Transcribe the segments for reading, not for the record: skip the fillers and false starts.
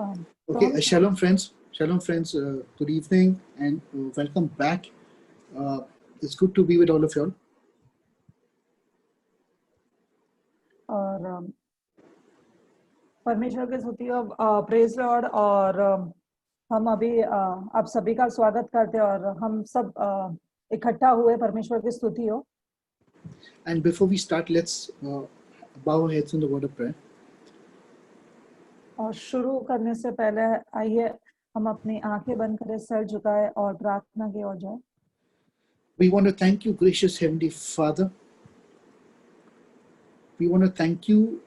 Okay, shalom friends. Shalom friends. Good evening and welcome back. It's good to be with all of you all. और परमेश्वर की स्तुति हो, praise Lord. और हम अभी आप सभी का स्वागत करते हैं और हम सब इकट्ठा हुए, परमेश्वर की स्तुति हो। And before we start, let's bow our heads in the word of prayer. और शुरू करने से पहले आइए हम अपनी आंखें बंद करें, सर झुकाए और प्रार्थना की ओर जाए। We want to thank you, gracious Heavenly Father. We want to thank you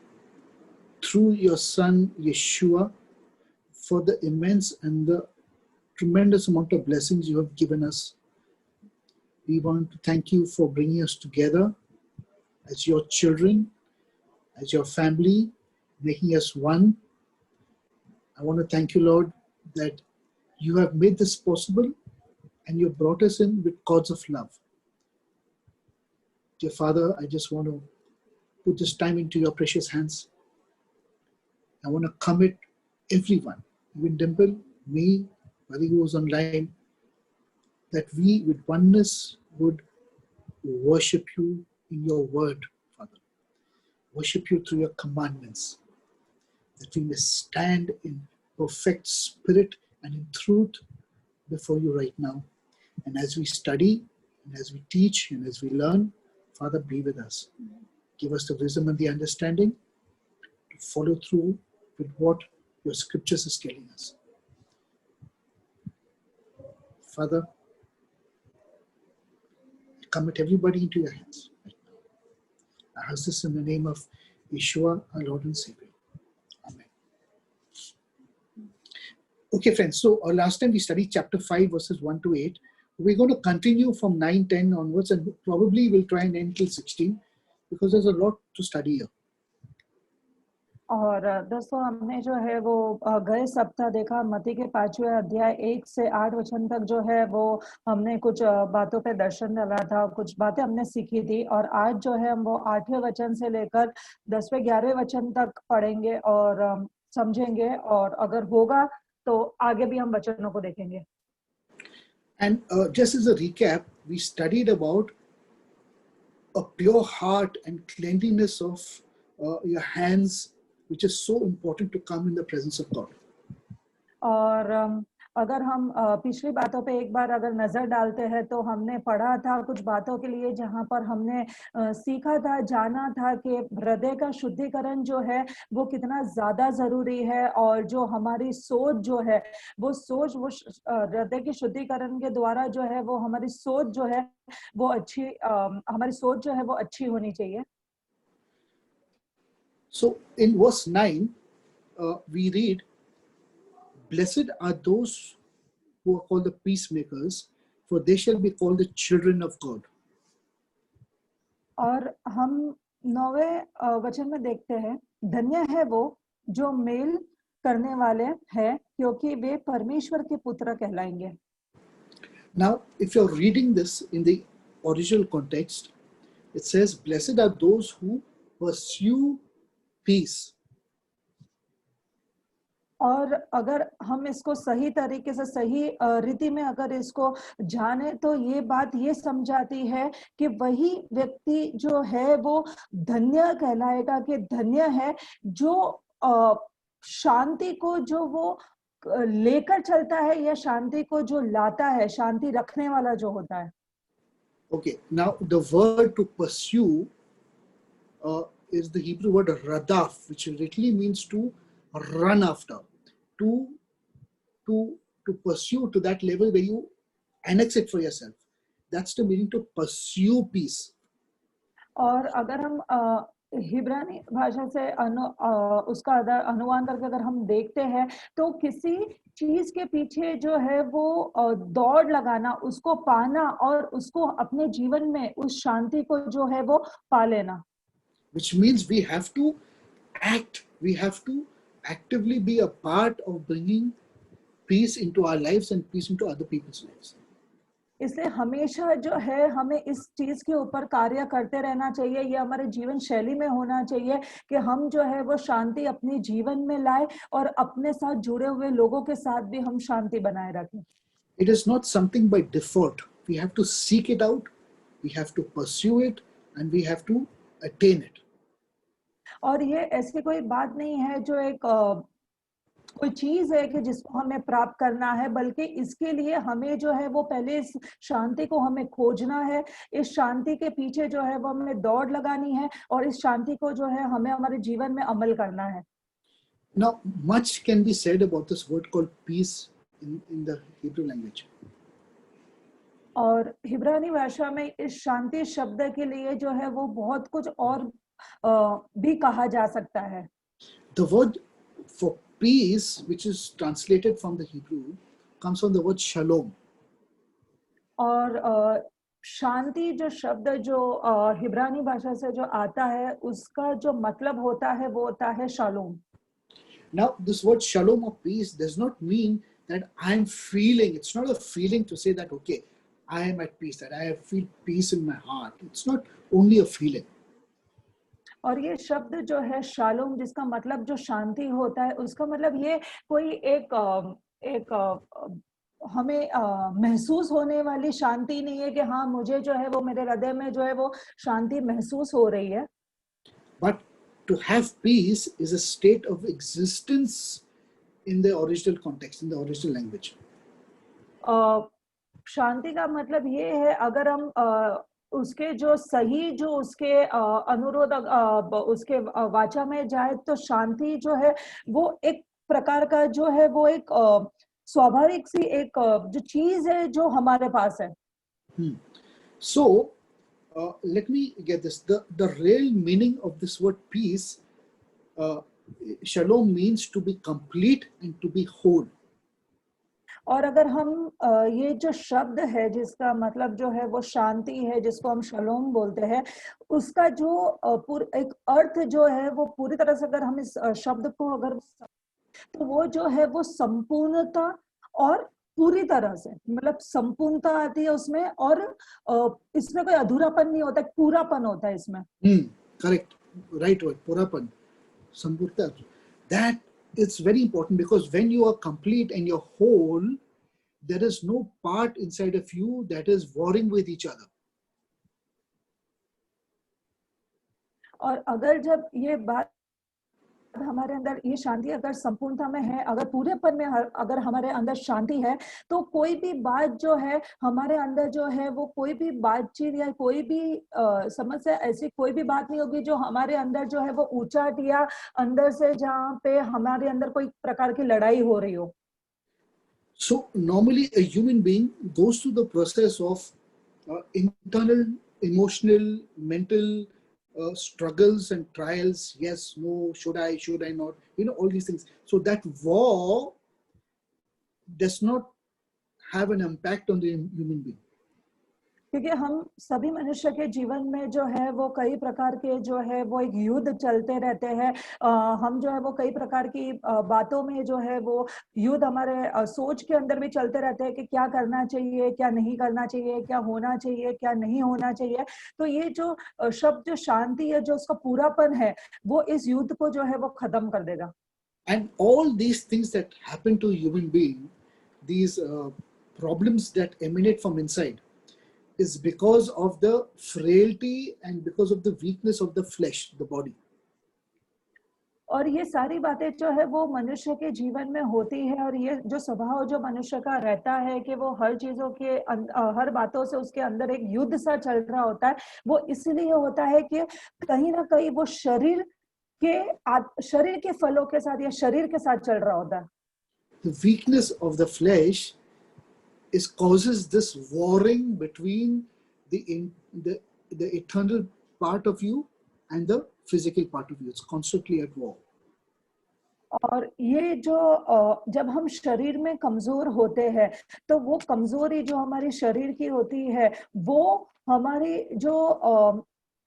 through your Son, Yeshua, for the immense and the tremendous amount of blessings you have given us. We want to thank you for bringing us together as your children, as your family, making us one. I want to thank you, Lord, that you have made this possible and you brought us in with cords of love. Dear Father, I just want to put this time into your precious hands. I want to commit everyone, even Dimple, me, Mary who was online, that we with oneness would worship you in your word, Father. Worship you through your commandments, that we may stand in perfect spirit and in truth before you right now. And as we study, and as we teach, and as we learn, Father, be with us. Give us the wisdom and the understanding to follow through with what your scriptures is telling us. Father, I commit everybody into your hands right now. I ask this in the name of Yeshua, our Lord and Savior. Amen. Okay, friends, so last time we studied chapter 5, verses 1 to 8. We're going to continue from 9, 10 onwards, and probably we'll try and end till 16 because there's a lot to study here. और दोस्तों, हमने जो है वो गए सप्ताह देखा मत्ती के 5वें अध्याय 1 से 8 वचन तक जो है वो हमने कुछ बातों पे दर्शन डाला था, कुछ बातें हमने सीखी थी। और आज जो है हम वो 8वें वचन से लेकर 10वें 11वें वचन तक पढ़ेंगे और समझेंगे, और अगर होगा तो आगे भी हम वचनों को देखेंगे। And just as a recap, we studied about a pure heart and cleanliness of your hands, which is so important to come in the presence of God. और अगर हम पिछली बातों पे एक बार अगर नजर डालते हैं तो हमने पढ़ा था कुछ बातों के लिए, जहां पर हमने सीखा था, जाना था कि हृदय का शुद्धिकरण जो है वो कितना ज्यादा जरूरी है, और जो हमारी सोच जो है वो सोच, वो हृदय के शुद्धिकरण के द्वारा जो है वो हमारी सोच जो है वो अच्छी, हमारी सोच जो है वो अच्छी होनी चाहिए। So in verse 9, we read, "Blessed are those who are called the peacemakers, for they shall be called the children of God." और हम 9वें वचन में देखते हैं, धन्य है वो जो मेल करने वाले हैं, क्योंकि वे परमेश्वर के पुत्र कहलाएंगे। Now, if you're reading this in the original context, it says, "Blessed are those who pursue peace." और अगर हम इसको सही तरीके से, सही रीति में अगर इसको जाने तो ये बात ये समझाती है कि वही व्यक्ति जो है वो धन्य कहलाएगा, कि धन्य है जो शांति को जो वो लेकर चलता है, या शांति को जो लाता है, शांति रखने वाला जो होता है। Okay, now the word to pursue is the Hebrew word radaf, which literally means to run after, to pursue to that level where you annex it for yourself. That's the meaning, to pursue peace. और अगर हम हिब्रानी भाषा से उसका अनुवाद करके अगर हम देखते हैं तो किसी चीज के पीछे जो है वो दौड़ लगाना, उसको पाना और उसको अपने जीवन में उस शांति को जो है वो पा लेना। Which means we have to act, we have to actively be a part of bringing peace into our lives and peace into other people's lives. इसलिए हमेशा जो है हमें इस चीज के ऊपर कार्य करते रहना चाहिए, ये हमारे जीवन शैली में होना चाहिए कि हम जो है वो शांति अपने जीवन में लाए और अपने साथ जुड़े हुए लोगों के साथ भी हम शांति बनाए रखें। It is not something by default. We have to seek it out, we have to pursue it, and we have to attain it. और ये ऐसी कोई बात नहीं है जो एक कोई चीज है कि जिसको हमें प्राप्त करना है, बल्कि इसके लिए हमें जो है वो पहले इस शांति को हमें खोजना है, इस शांति के पीछे जो है वो हमें दौड़ लगानी है और इस शांति को जो है हमें हमारे जीवन में अमल करना है। Now, much can be said about this word called peace in the Hebrew language. और हिब्रानी भाषा में इस शांति शब्द के लिए जो है वो बहुत कुछ और भी कहा जा सकता है। The word for peace, which is translated from the Hebrew, comes from the word shalom. और शांति जो शब्द जो हिब्रानी भाषा से जो आता है उसका जो मतलब होता है वो होता है shalom. Now, this word shalom or peace does not mean that I am feeling, it's not a feeling to say that, okay, I am at peace, that I feel peace in my heart. It's not only a feeling. और ये शब्द जो है shalom, जिसका मतलब जो शांति होता है, उसका मतलब ये कोई एक हमें महसूस होने वाली शांति नहीं है कि हाँ मुझे जो है वो मेरे हृदय में जो है वो शांति महसूस हो रही है। But to have peace is a state of existence in the original context, in the original language. शांति का मतलब ये है, अगर हम उसके जो सही जो उसके अनुरोध उसके वाचा में जाए तो शांति जो है वो एक प्रकार का जो है वो एक स्वाभाविक सी एक जो चीज है जो हमारे पास है। So let me get this. The real meaning of this word peace, shalom, means to be complete and to be whole. और अगर हम ये जो शब्द है जिसका मतलब जो है वो शांति है, जिसको हम शलोम बोलते हैं, उसका जो एक अर्थ जो है वो पूरी तरह से अगर हम इस शब्द को अगर तो वो जो है वो संपूर्णता और पूरी तरह से मतलब संपूर्णता आती है उसमें, और इसमें कोई अधूरापन नहीं होता, पूरापन होता है इसमें। Correct, right word, पूरापन, संपूर्णता. That is very important, because when you are complete and you're whole, there is no part inside of you that is warring with each other. और अगर जब ये बात हमारे अंदर ये शांति अगर संपूर्णता में है, अगर पूरेपन में अगर हमारे अंदर शांति है, तो कोई भी बात जो है हमारे अंदर जो है वो कोई भी बातचीत या कोई भी समस्या, ऐसी कोई भी बात नहीं होगी जो हमारे अंदर जो है वो ऊंचाट या अंदर से जहाँ पे हमारे अंदर कोई प्रकार की लड़ाई हो रही हो। So normally a human being goes through the process of internal, emotional, mental struggles and trials. Yes, no, should I not, all these things. So that war does not have an impact on the human being. क्योंकि हम सभी मनुष्य के जीवन में जो है वो कई प्रकार के जो है वो एक युद्ध चलते रहते हैं। हम जो है वो कई प्रकार की बातों में जो है वो युद्ध हमारे सोच के अंदर भी चलते रहते हैं कि क्या करना चाहिए, क्या नहीं करना चाहिए, क्या होना चाहिए, क्या नहीं होना चाहिए। तो ये जो शब्द जो शांति है, जो उसका पूरापन है, वो इस युद्ध को जो है वो खत्म कर देगा। And all these things that happen to a human being, these problems that emanate from inside, is because of the frailty and because of the weakness of the flesh, the body. और ये सारी बातें जो है वो मनुष्य के जीवन में होती है, और ये जो स्वभाव जो मनुष्य का रहता है कि वो हर चीजों के हर बातों से उसके अंदर एक युद्ध सा चल रहा होता है, वो इसलिए होता है कि कहीं ना कहीं वो शरीर के फलों के साथ या शरीर के साथ चल रहा होता है। The weakness of the flesh causes this warring between the eternal part of you and the physical part of you. It's constantly at war. और ये जो जब हम शरीर में कमजोर होते हैं तो वो कमजोरी जो हमारी शरीर की होती है वो हमारी जो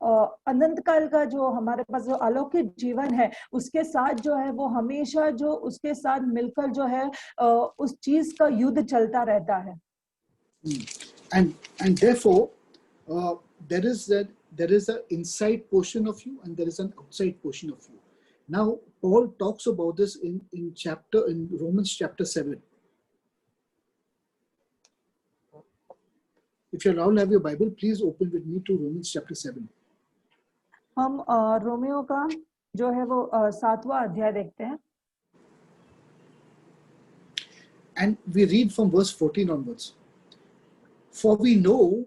अनंत काल का जो हमारे पास जो अलौकिक जीवन है उसके साथ जो है वो हमेशा जो उसके साथ मिलकर जो है उस चीज का युद्ध चलता रहता है। And therefore there is an inside portion of you and there is an outside portion of you. Now Paul talks about this in Romans chapter 7. If you all have your Bible, please open with me to Romans chapter 7. हम Romeo का जो है वो 7वां अध्याय देखते हैं. And we read from verse 14 onwards. For we know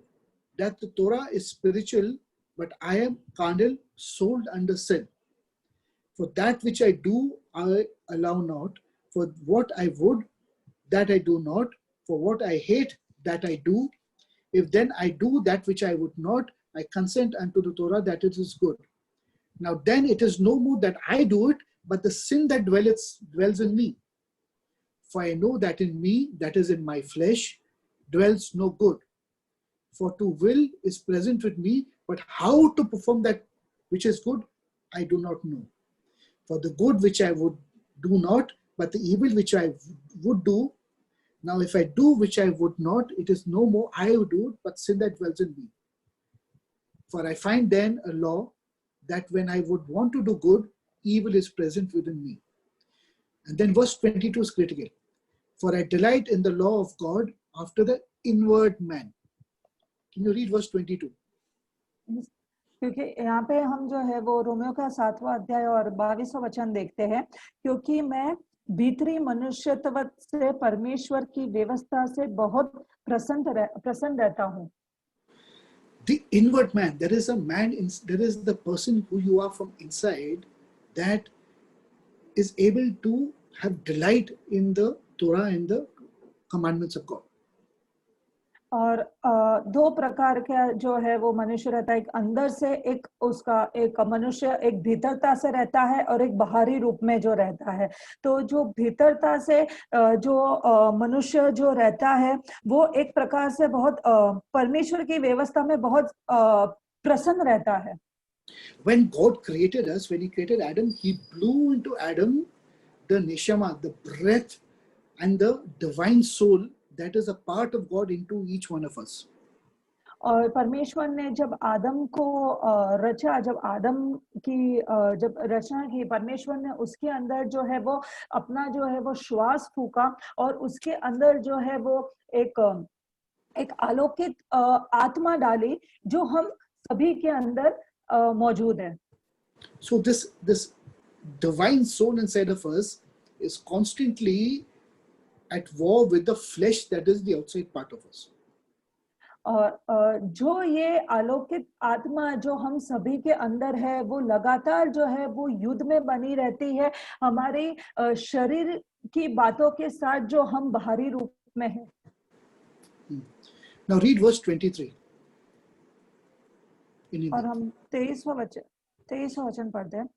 that the Torah is spiritual, but I am carnal, sold under sin. For that which I do, I allow not. For what I would, that I do not. For what I hate, that I do. If then I do that which I would not, I consent unto the Torah that it is good. Now then it is no more that I do it, but the sin that dwells in me. For I know that in me, that is in my flesh, dwells no good. For to will is present with me, but how to perform that which is good, I do not know. For the good which I would do not, but the evil which I would do. Now if I do which I would not, it is no more I who do it, but sin that dwells in me. For I find then a law that when I would want to do good, evil is present within me. And then verse 22 is critical. For I delight in the law of God after the inward man. Can you read verse 22? क्योंकि यहाँ पे हम जो है वो Romeo का 7वां अध्याय और 22वां वचन देखते हैं. क्योंकि मैं भीतरी मनुष्यत्व से परमेश्वर की व्यवस्था से बहुत प्रसन्न रहता हूँ. The inward man, there is the person who you are from inside that is able to have delight in the Torah and the commandments of God. और दो प्रकार का जो है वो मनुष्य रहता है. एक अंदर से एक मनुष्य एक भीतरता से रहता है और एक बाहरी रूप में जो रहता है. तो जो भीतरता से जो मनुष्य जो रहता है वो एक प्रकार से बहुत परमेश्वर की व्यवस्था में बहुत प्रसन्न रहता है. When God created us, when He created Adam, He blew into Adam the neshama, the breath and the divine soul that is a part of God into each one of us. और परमेश्वर ने जब आदम को रचा, जब आदम की जब रचना की, परमेश्वर ने उसके अंदर जो है वो अपना जो है वो श्वास फूका और उसके अंदर जो है वो एक अलौकिक आत्मा डाली जो हम सभी के अंदर मौजूद है. So this divine soul inside of us is constantly at war with the flesh that is the outside part of us. और जो ये अलौकिक आत्मा जो हम सभी के अंदर है वो लगातार जो है वो युद्ध में बनी रहती है हमारे शरीर की बातों के साथ जो हम बाहरी रूप में है. Now read verse 23. और हम 23वां वचन पढ़ते हैं.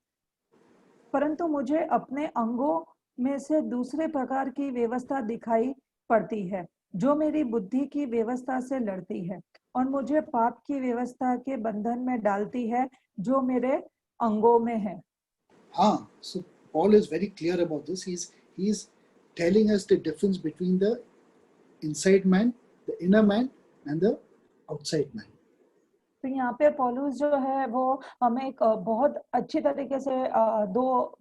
परंतु मुझे अपने अंगों में से दूसरे प्रकार की व्यवस्था दिखाई पड़ती है जो मेरी बुद्धि की व्यवस्था से लड़ती है और मुझे पाप की व्यवस्था के बंधन में डालती है जो मेरे अंगों में है. हाँ, so Paul is very clear about this. He's telling us the difference between the inside man, the inner man, and the outside man. तो यहाँ पे पौलुस जो है वो हमें एक बहुत अच्छी तरीके से दो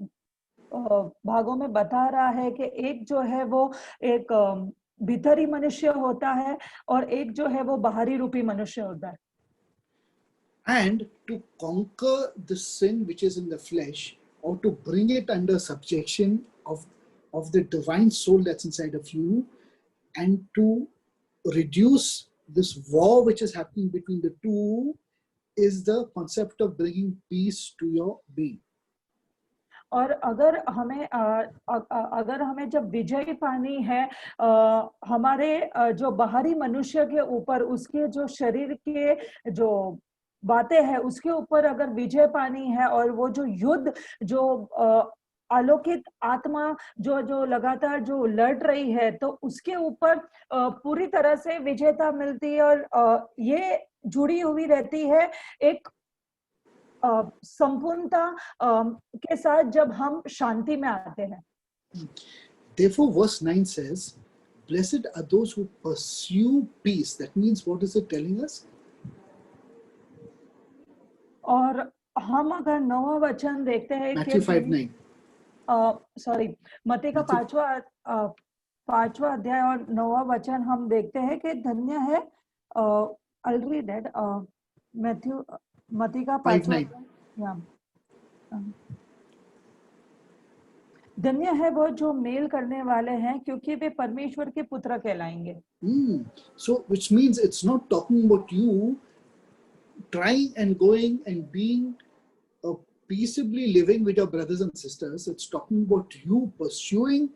भागों में बता रहा है कि एक जो है वो एक भीतरी मनुष्य होता है और एक जो है वो बाहरी रूपी मनुष्य होता है. And to conquer the sin which is in the flesh, or to bring it under subjection of the divine soul that's inside of you, and to reduce this war which is happening between the two, is the concept of bringing peace to your being. और अगर हमें जब विजय पानी है हमारे जो बाहरी मनुष्य के ऊपर, उसके जो शरीर के जो बातें हैं उसके ऊपर अगर विजय पानी है और वो जो युद्ध जो अलौकिक आत्मा जो लगातार जो लड़ रही है तो उसके ऊपर पूरी तरह से विजेता मिलती है और ये जुड़ी हुई रहती है एक संपूर्णता के साथ जब हम शांति में आते हैं. Therefore verse 9 says, blessed are those who pursue peace. That means, what is it telling us? और हम अगर 9वां वचन देखते हैं Matthew 5:9. सॉरी, मत्ती का Matthew- 5वां अध्याय और 9वां वचन हम देखते हैं कि धन्य है, I'll read it, मत्ती का 5वां 5:9. अध्याय, धन्य है वो जो मेल करने वाले हैं क्योंकि वे परमेश्वर के पुत्र कहलाएंगे. So, which means it's not talking about you trying and going and being peaceably living with your brothers and sisters. It's talking about you pursuing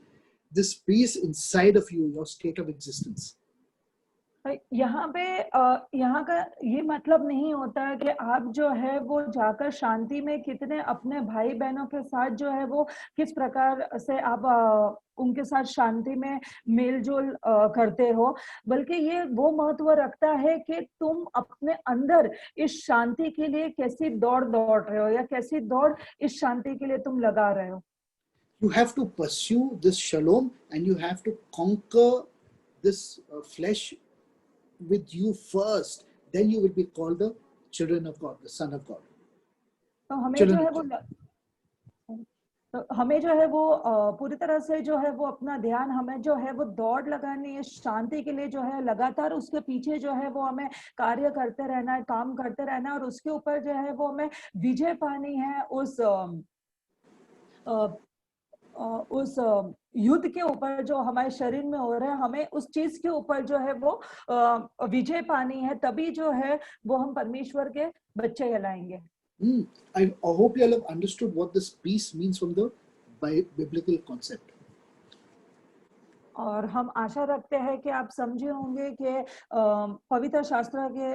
this peace inside of you, your state of existence. यहाँ पे यहाँ का ये मतलब नहीं होता है कि आप जो है वो जाकर शांति में कितने अपने भाई बहनों के साथ जो है वो किस प्रकार से आप उनके साथ शांति में मेलजोल करते हो, बल्कि ये वो महत्व रखता है कि तुम अपने अंदर इस शांति के लिए कैसी दौड़ रहे हो या कैसी दौड़ इस शांति के लिए तुम लगा रहे हो. You have to pursue this shalom and you have to conquer this flesh with you first. Then you will be called the children of God, the son of God. तो हमें जो है वो हमें जो है वो पूरी तरह से जो है वो अपना ध्यान हमें जो है वो दौड़ लगानी है शांति के लिए, जो है लगातार उसके पीछे जो है वो हमें कार्य करते रहना है, काम करते रहना है और उसके ऊपर जो है वो हमें विजय पानी है उस युद्ध के ऊपर जो हमारे शरीर में हो रहा है. हमें उस चीज के ऊपर जो है वो विजय पानी है, तभी जो है वो हम परमेश्वर के बच्चे कहलाएंगे. I hope you all have understood what this peace means from the biblical concept. और हम आशा रखते हैं कि आप समझे होंगे कि पवित्र शास्त्र के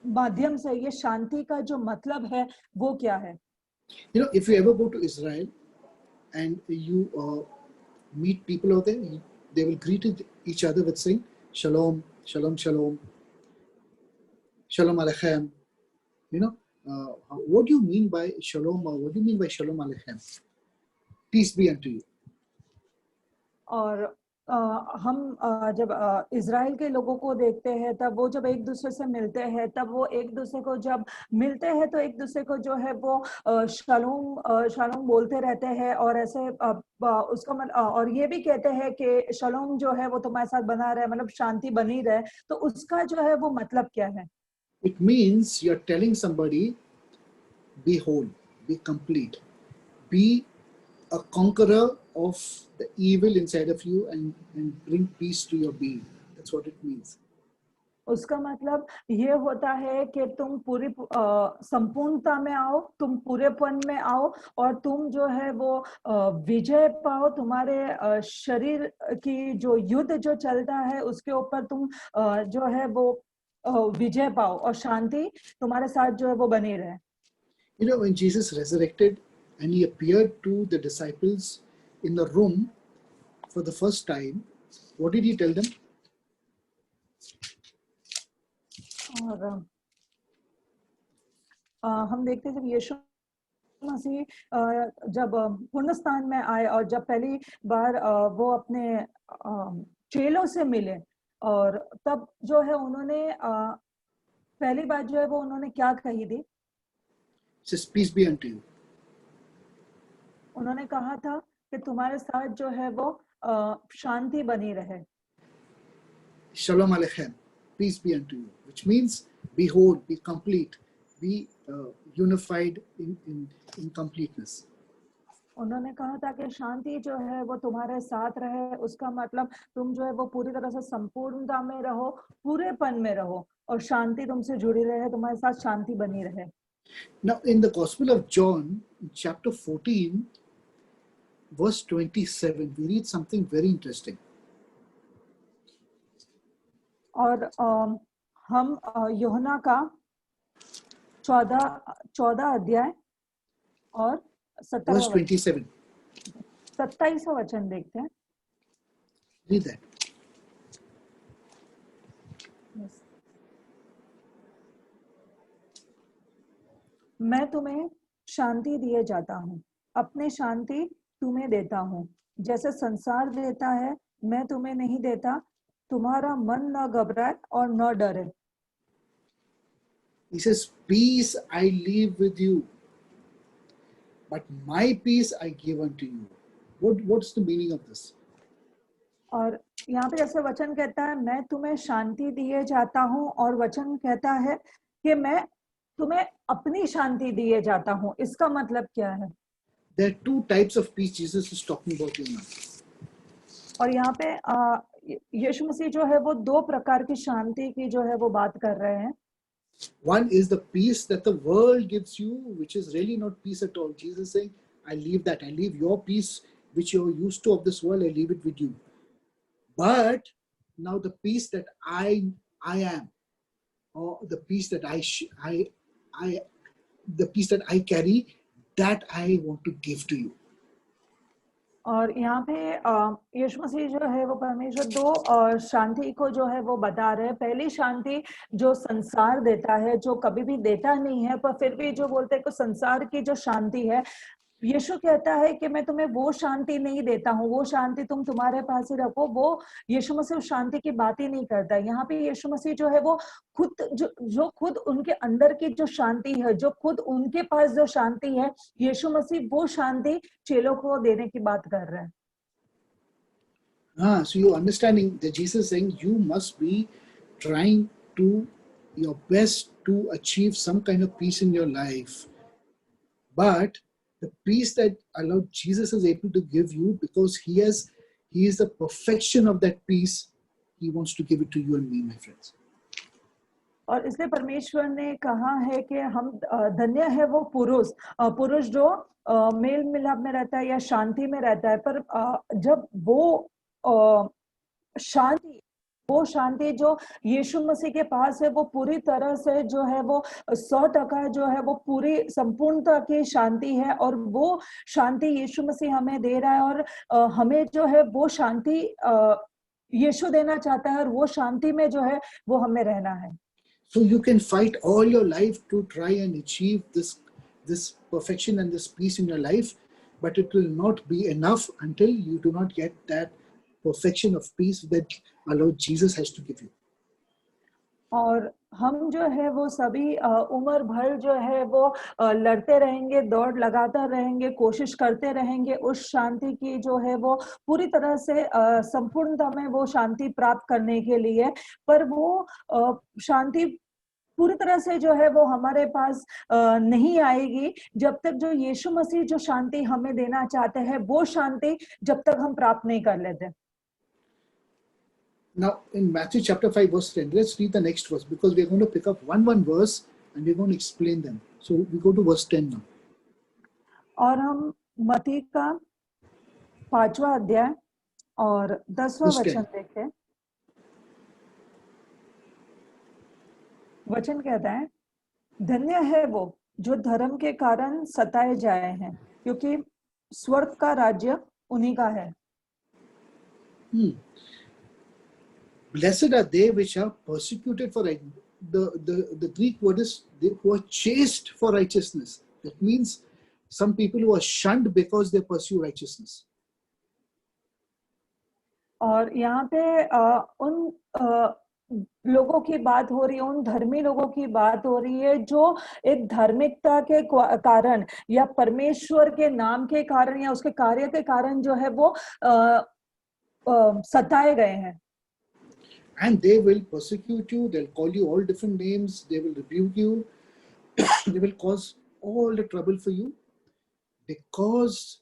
माध्यम से ये शांति का जो मतलब है वो क्या है. You know, if you ever go to Israel and you meet people out there, they will greet each other with saying shalom, shalom, shalom, shalom aleichem. You know, what do you mean by shalom, or what do you mean by shalom aleichem? Peace be unto you. और हम जब Israel के लोगों को देखते हैं तब वो जब एक दूसरे से मिलते हैं, तब वो एक दूसरे को जब मिलते हैं तो एक दूसरे को जो है वो शलोम बोलते रहते हैं और ऐसे उसका और ये भी कहते हैं कि शलोम जो है वो तुम्हारे साथ बना रहे, मतलब शांति बनी रहे. तो उसका जो है वो मतलब क्या है? It means you're telling somebody, be whole, be complete, be a conqueror of the evil inside of you and bring peace to your being. That's what it means. उसका मतलब ये होता है कि तुम पूरी संपूर्णता में आओ, तुम पूरेपन में आओ और तुम जो है वो विजय पाओ. तुम्हारे शरीर की जो युद्ध जो चलता है उसके ऊपर तुम जो है वो विजय पाओ और शांति तुम्हारे साथ जो है वो बनी रहे. You know, when Jesus resurrected and he appeared to the disciples in the room for the first time, what did he tell them? और हम देखते हैं जब यीशु मसीह जब पुनरुत्थान में आए और जब पहली बार वो अपने चेलों से मिले और तब जो है उन्होंने पहली बात जो है वो उन्होंने क्या कही थी? Says, peace be unto you. उन्होंने कहा था कि तुम्हारे साथ जो है वो शांति बनी रहे. Shalom aleichem, peace be unto you, which means be whole, be complete, be unified in completeness. उन्होंने कहा था कि शांति जो है वो तुम्हारे साथ रहे, उसका मतलब तुम जो है वो पूरी तरह से संपूर्णता में रहो, पूरेपन में रहो और शांति तुमसे जुड़ी रहे, तुम्हारे साथ शांति बनी रहे. Now, in the Gospel of John, chapter 14, verse 27, we read something very interesting. और हम यूहन्ना का 14 अध्याय और 27. 27वां वचन देखते हैं. Read that. Yes. मैं तुम्हें शांति दिए जाता हूँ, अपने शांति तुम्हें देता हूँ. जैसे संसार देता है मैं तुम्हें नहीं देता, तुम्हारा मन न घबराए और न डरे। He says, peace I leave with you, but my peace I give unto you. What's the meaning of this? और यहाँ पे जैसे वचन कहता है मैं तुम्हें शांति दिए जाता हूँ, और वचन कहता है कि मैं तुम्हें अपनी शांति दिए जाता हूँ। इसका मतलब क्या है? There are two types of peace Jesus is talking about here now. और यहाँ पे यीशु मसीह जो है वो दो प्रकार की शांति की जो है वो बात कर रहे हैं। One is the peace that the world gives you, which is really not peace at all. Jesus is saying, I leave that. I leave your peace, which you're used to of this world, I leave it with you. But now the peace that I am, or the peace that the peace that I carry, that I want to give to you. और यहाँ पे यीशु मसीह जो है वो परमेश्वर दो शांति को जो है वो बता रहे हैं। पहली शांति जो संसार देता है, जो कभी भी देता नहीं है, पर फिर भी जो बोलते हैं कि संसार की जो शांति है, यीशु कहता है कि मैं तुम्हें वो शांति नहीं देता हूँ, वो शांति तुम तुम्हारे पास ही रखो। वो यीशु मसीह उस शांति की बात ही नहीं करता। यहाँ पे यीशु मसीह जो है वो खुद जो खुद उनके अंदर की जो शांति है, जो खुद उनके पास जो शांति है, यीशु मसीह वो शांति चेलों को देने की बात कर रहे हैं। So you're understanding that Jesus is saying you must be trying to your best to achieve some kind of peace in your life. But the peace that allowed Jesus is able to give you, because he is the perfection of that peace, he wants to give it to you and me, my friends. और इसलिए परमेश्वर ने कहा है कि हम धन्य है वो पुरुष जो मेल मिलाप में रहता है या शांति में रहता है। पर जब वो शांति जो यीशु मसीह के पास है, वो पूरी तरह से जो है वो 100% जो है वो पूरी संपूर्णता की शांति है। और वो शांति यीशु मसीह हमें दे रहा है, और हमें जो है वो शांति यीशु देना चाहता है, और वो शांति में जो है वो हमें रहना है। So you can fight all your life to try and achieve this perfection and this peace in your life, but it will not be enough until you do not get that perfection of peace that our Lord Jesus has to give you. और हम जो है वो सभी उम्र भर जो है वो लड़ते रहेंगे, दौड़ लगाते रहेंगे, कोशिश करते रहेंगे उस शांति की जो है वो पूरी तरह से संपूर्णता में वो शांति प्राप्त करने के लिए। पर वो शांति पूरी तरह से जो है वो हमारे पास नहीं आएगी जब तक जो यीशु मसीह जो शांति हमें देना चाहते हैं, वो शांति जब तक हम प्राप्त नहीं कर लेते। Now, in Matthew chapter 5, verse 10, let's read the next verse, because we're going to pick up one verse and we're going to explain them. So we go to verse 10 now. और हम मत्ती का 5वां अध्याय और 10वां वचन देखें। वचन कहता है, धन्य है वो जो धर्म के कारण सताए जाए हैं, क्योंकि स्वर्ग का राज्य उन्हीं का है। Blessed are they which are persecuted for the Greek word is they who are chased for righteousness. That means some people who are shunned because they pursue righteousness. और यहाँ पे उन लोगों की बात हो रही है, उन धर्मी लोगों की बात हो रही है जो एक धार्मिकता के कारण या परमेश्वर के नाम के कारण या उसके कार्य के कारण जो है वो सताए गए हैं। And they will persecute you, they'll call you all different names, they will rebuke you, they will cause all the trouble for you. Because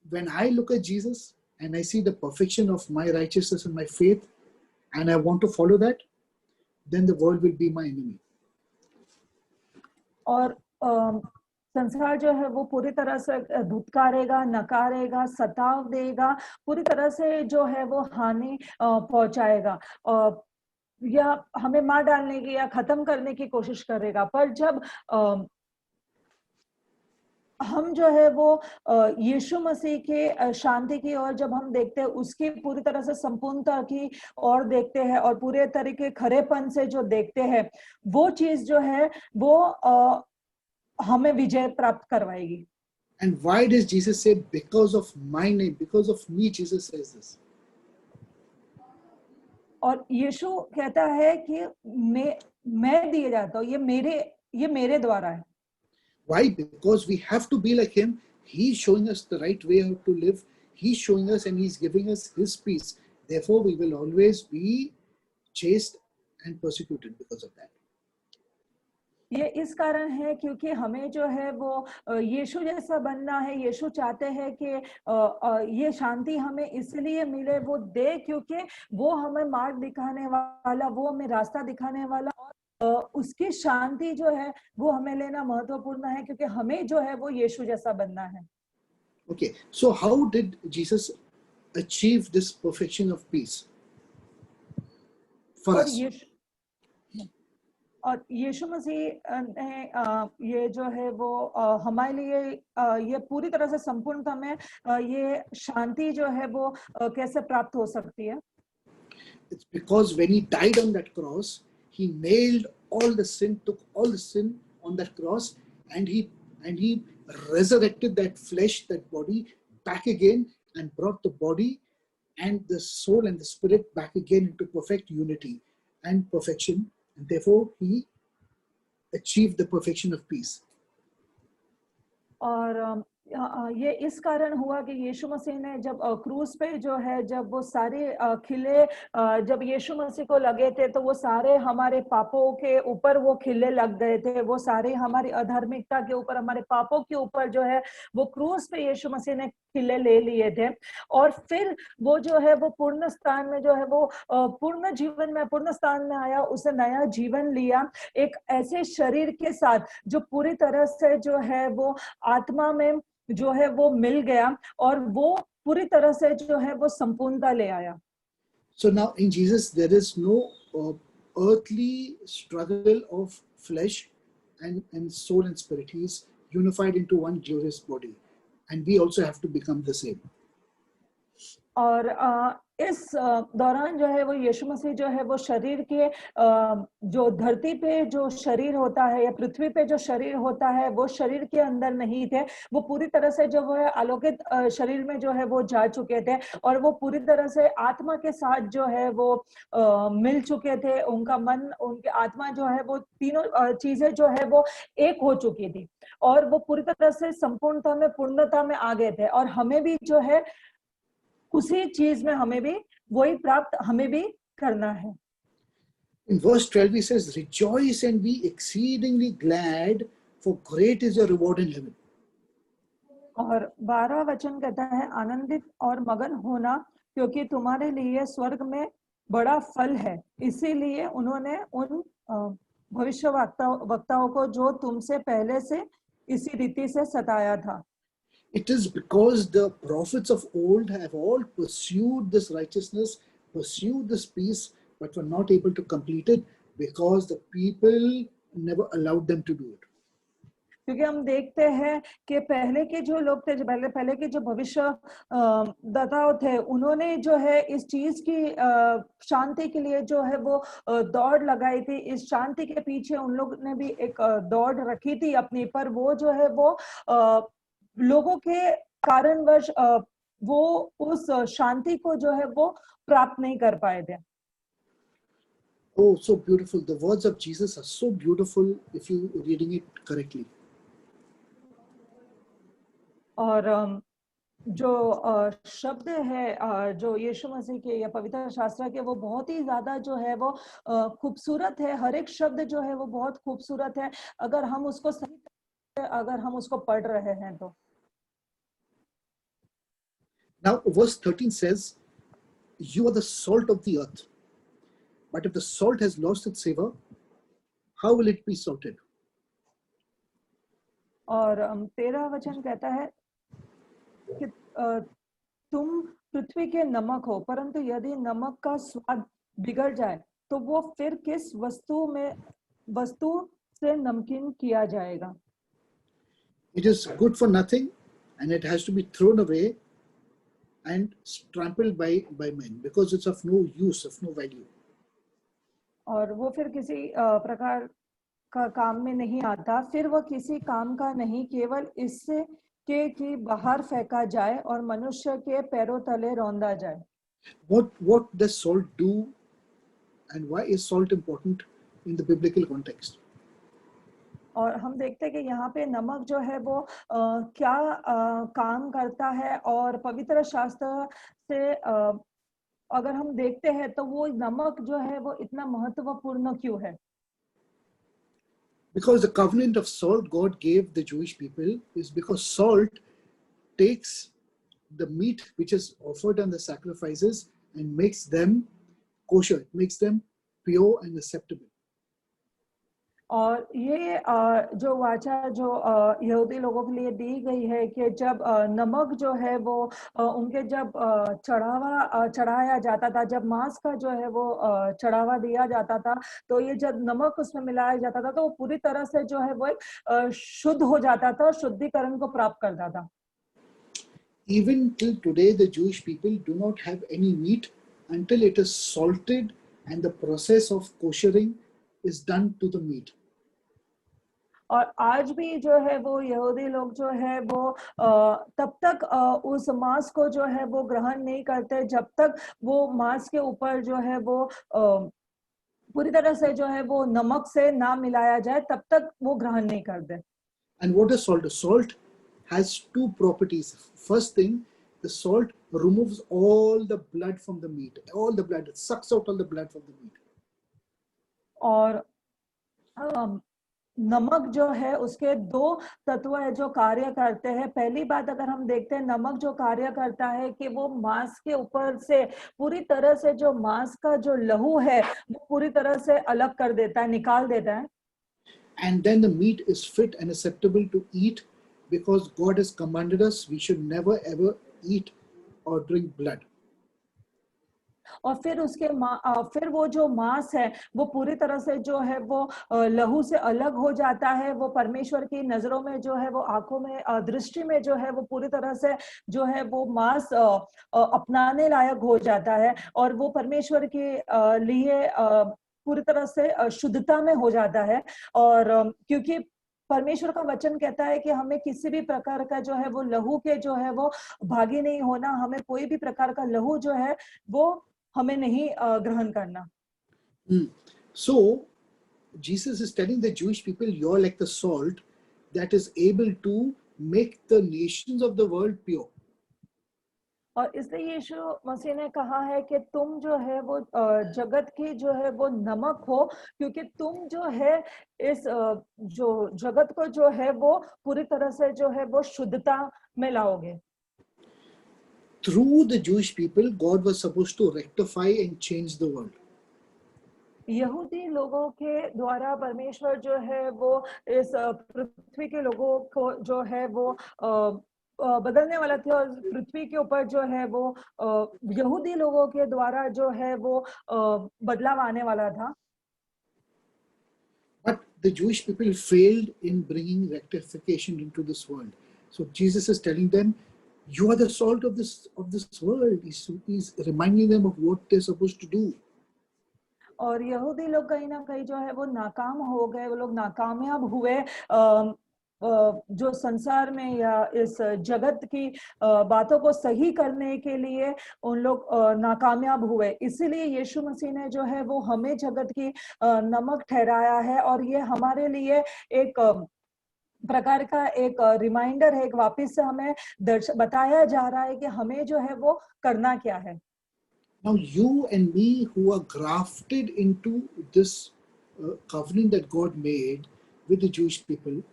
when I look at Jesus and I see the perfection of my righteousness and my faith, and I want to follow that, then the world will be my enemy. और संसार जो है वो पूरी तरह से धुतकारेगा, नकारेगा, सताव देगा, पूरी तरह से जो है वो हानि पहुंचाएगा या हमें मार डालने की या खत्म करने की कोशिश करेगा। पर जब हम जो है वो यीशु मसीह के शांति की ओर जब हम देखते हैं, उसकी पूरी तरह से संपूर्णता की ओर देखते हैं और पूरे तरीके खरेपन से जो देखते हैं, वो चीज जो है वो हमें विजय प्राप्त करवाएगी। And why does Jesus say, because of my name, because of me, Jesus says this? और यीशु कहता है कि मैं दिए जाता हूँ, ये मेरे द्वारा है. Why? Because we have to be like him. He's showing us the right way how to live. He's showing us and he's giving us his peace. Therefore, we will always be chased and persecuted because of that. ये इस कारण है क्योंकि हमें जो है वो यीशु जैसा बनना है. यीशु चाहते हैं कि ये शांति हमें इसलिए मिले, वो दे क्योंकि वो हमें मार्ग दिखाने वाला, वो हमें रास्ता दिखाने वाला, और उसकी शांति जो है वो हमें लेना महत्वपूर्ण है क्योंकि हमें जो है वो यीशु जैसा बनना है. Okay, so how did Jesus achieve this perfection of peace for us? और यीशु मसीह ने ये जो है वो हमारे लिए ये पूरी तरह से संपूर्णता में ये शांति जो है वो कैसे प्राप्त हो सकती है. It's because when he died on that cross, he nailed all the sin, took all the sin on that cross, and he resurrected that flesh, that body back again, and brought the body and the soul and the spirit back again into perfect unity and perfection, and therefore he achieved the perfection of peace. और ये इस कारण हुआ कि यीशु मसीह ने जब क्रूस पे जो है, जब वो सारे खिले जब यीशु मसीह को लगे थे तो वो सारे हमारे पापों के ऊपर वो खिले लग गए थे. वो सारे हमारी अधार्मिकता के ऊपर, हमारे पापों के ऊपर जो है वो क्रूस पे यीशु मसीह ने खिले ले लिए थे. और फिर वो जो है वो पूर्ण स्थान में जो है वो पूर्ण जीवन में, पूर्ण स्थान में आया, उसे नया जीवन लिया एक ऐसे शरीर के साथ जो पूरी तरह से जो है वो आत्मा में जो है वो मिल गया और वो पूरी तरह से जो है वो संपूर्णता ले आया. So now in Jesus there is no earthly struggle of flesh and soul and spirit. He is unified into one glorious body, and we also have to become the same. और इस दौरान जो है वो यीशु मसीह जो है वो शरीर के जो धरती पे जो शरीर होता है या पृथ्वी पे जो शरीर होता है वो शरीर के अंदर नहीं थे. वो पूरी तरह से जो है अलौकिक शरीर में जो है वो जा चुके थे और वो पूरी तरह से आत्मा के साथ जो है वो मिल चुके थे. उनका मन, उनकी आत्मा जो है वो तीनों चीजें जो है वो एक हो चुकी थी और वो पूरी तरह से संपूर्णता में, पूर्णता में आ गए थे. और हमें भी जो है उसी चीज में हमें भी वही प्राप्त हमें भी करना है. In verse 12 he says, rejoice and be exceedingly glad, for great is your reward in heaven. और 12 वचन कहता है, आनंदित और मगन होना क्योंकि तुम्हारे लिए स्वर्ग में बड़ा फल है. इसीलिए उन्होंने उन भविष्य वक्ताओं को जो तुमसे पहले से इसी रीति से सताया था. It is because the prophets of old have all pursued this righteousness, pursued this peace, but were not able to complete it because the people never allowed them to do it. क्योंकि हम देखते हैं कि पहले के जो लोग थे, पहले के जो भविष्य दाताओं थे, उन्होंने जो है इस चीज की शांति के लिए जो है वो दौड़ लगाई थी. इस शांति के पीछे उन लोग ने भी एक दौड़ रखी थी अपनी, पर वो जो है वो लोगों के कारणवश वो उस शांति को जो है वो प्राप्त नहीं कर पाए थे. Oh, so beautiful. The words of Jesus are so beautiful if you reading it correctly. और जो शब्द है जो यीशु मसीह के या पवित्र शास्त्र के, वो बहुत ही ज्यादा जो है वो खूबसूरत है. हर एक शब्द जो है वो बहुत खूबसूरत है अगर हम उसको सही तरह से अगर हम उसको पढ़ रहे हैं तो. Now verse 13 says, you are the salt of the earth, but if the salt has lost its savor, how will it be salted? और 13 वचन कहता है कि तुम पृथ्वी के नमक हो, परंतु यदि नमक का स्वाद बिगड़ जाए तो वो फिर किस वस्तु से नमकीन किया जाएगा. It is good for nothing and it has to be thrown away and trampled by men because it's of no use, of no value. और वो फिर किसी प्रकार का काम में नहीं आता, फिर वह किसी काम का नहीं, केवल इससे कि बाहर फेंका जाए और मनुष्य के पैरों तले रौंदा जाए. What does salt do And why is salt important in the biblical context? और हम देखते हैं कि यहाँ पे नमक जो है वो क्या काम करता है, और पवित्र शास्त्र से अगर हम देखते हैं तो वो नमक जो है वो इतना महत्वपूर्ण क्यों है? Because the covenant of salt God gave the Jewish people is because salt takes the meat which is offered on the sacrifices and makes them kosher, it makes them pure and acceptable. और ये जो वाचा जो यहूदी लोगों के लिए दी गई है कि जब नमक जो है वो उनके जब चढ़ाया जाता था, जब मांस का जो है वो चढ़ावा दिया जाता था, तो ये जब नमक उसमें मिलाया जाता था तो वो पूरी तरह से जो है वो शुद्ध हो जाता था, शुद्धिकरण को प्राप्त करता था। Even till today, the Jewish people do not have any meat until it is salted and the process of koshering is done to the meat. और आज भी जो है वो यहूदी लोग जो है वो तब तक उस मांस को जो है वो ग्रहण नहीं करते जब तक वो मांस के ऊपर जो है वो पूरी तरह से जो है वो नमक से ना मिलाया जाए, तब तक वो ग्रहण नहीं करते। And what is salt? Salt has two properties. First thing, the salt removes all the blood from the meat. All the blood, it sucks out all the blood from the meat. और नमक जो है उसके दो तत्व है जो कार्य करते हैं। पहली बात अगर हम देखते हैं, नमक जो कार्य करता है कि वो मांस के ऊपर से पूरी तरह से जो मांस का जो लहू है वो पूरी तरह से अलग कर देता है, निकाल देता है। And then the meat is fit and acceptable to eat because God has commanded us we should never ever eat or drink blood. और फिर फिर वो जो मांस है वो पूरी तरह से जो है वो लहू से अलग हो जाता है। वो परमेश्वर की नजरों में जो है वो आंखों में दृष्टि में जो है वो पूरी तरह से जो है वो मांस अपनाने लायक हो जाता है, और वो परमेश्वर के लिए पूरी तरह से शुद्धता में हो जाता है। और क्योंकि परमेश्वर का वचन कहता है कि हमें किसी भी प्रकार का जो है वो लहू के जो है वो भागी नहीं होना, हमें कोई भी प्रकार का लहू जो है वो हमें नहीं ग्रहण करना। So Jesus is telling the Jewish people, you're like the salt that is able to make the nations of the world pure. और इसलिए यीशु मसीह ने कहा है कि तुम जो है वो जगत की जो है वो नमक हो, क्योंकि तुम जो है इस जो जगत को जो है वो पूरी तरह से जो है वो शुद्धता में लाओगे। Through the Jewish people, God was supposed to rectify and change the world. यहूदी लोगों के द्वारा परमेश्वर जो है वो इस पृथ्वी के लोगों को जो है वो बदलने वाला थे, और पृथ्वी के ऊपर जो है वो यहूदी लोगों के द्वारा जो है वो बदलाव आने वाला था। But the Jewish people failed in bringing rectification into this world. So Jesus is telling them, you are the salt of this world. He's reminding them of what they're supposed to do. और यहूदी लोग कहीं ना कहीं जो है वो नाकाम हो गए, वो लोग नाकामयाब हुए जो संसार में या इस जगत की बातों को सही करने के लिए उन लोग नाकामयाब हुए। इसीलिए यीशु मसीह ने जो है वो हमें जगत की नमक ठहराया है, और ये हमारे लिए एक प्रकार का एक रिमाइंडर है, एक वापस से हमें बताया जा रहा है कि हमें जो है वो करना क्या है। Now you and me who are grafted into this covenant that God made with the Jewish people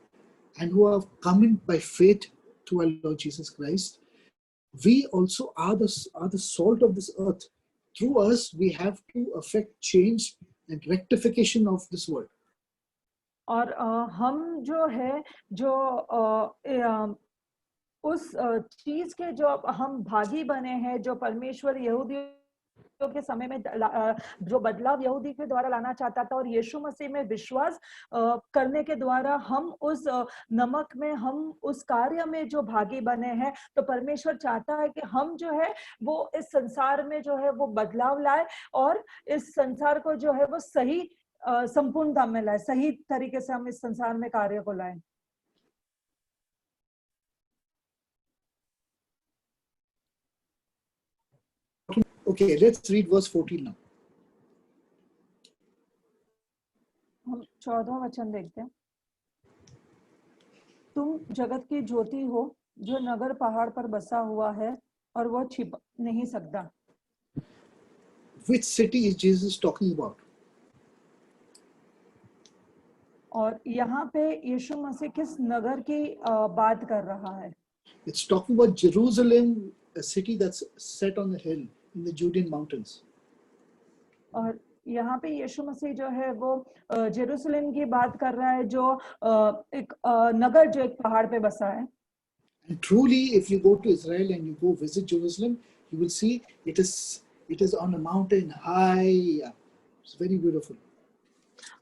and who have come in by faith to our Lord Jesus Christ, we also are the salt of this earth. Through us, we have to affect change and rectification of this world. और हम जो है जो उस चीज के जो हम भागी बने हैं, जो परमेश्वर यहूदियों के समय में जो बदलाव यहूदी के द्वारा लाना चाहता था, और यीशु मसीह में विश्वास करने के द्वारा हम उस नमक में, हम उस कार्य में जो भागी बने हैं, तो परमेश्वर चाहता है कि हम जो है वो इस संसार में जो है वो बदलाव लाए, और इस संसार को जो है वो सही संपूर्णता में लाए, सही तरीके से हम इस संसार में कार्य को लाए। Okay, let's read verse 14 now. 14वां वचन देखते हैं। तुम जगत की ज्योति हो, जो नगर पहाड़ पर बसा हुआ है और वह छिप नहीं सकता। Which city is Jesus talking about? और यहाँ पे यीशु मसीह किस नगर की बात कर रहा है? It's talking about Jerusalem, a city that's set on a hill in the Judean mountains. और यहाँ पे यीशु मसीह जो है वो जेरूसलम की बात कर रहा है, जो एक नगर जो एक पहाड़ पे बसा है। And truly, if you go to Israel and you go visit Jerusalem, you will see it is on a mountain high up. It's very beautiful.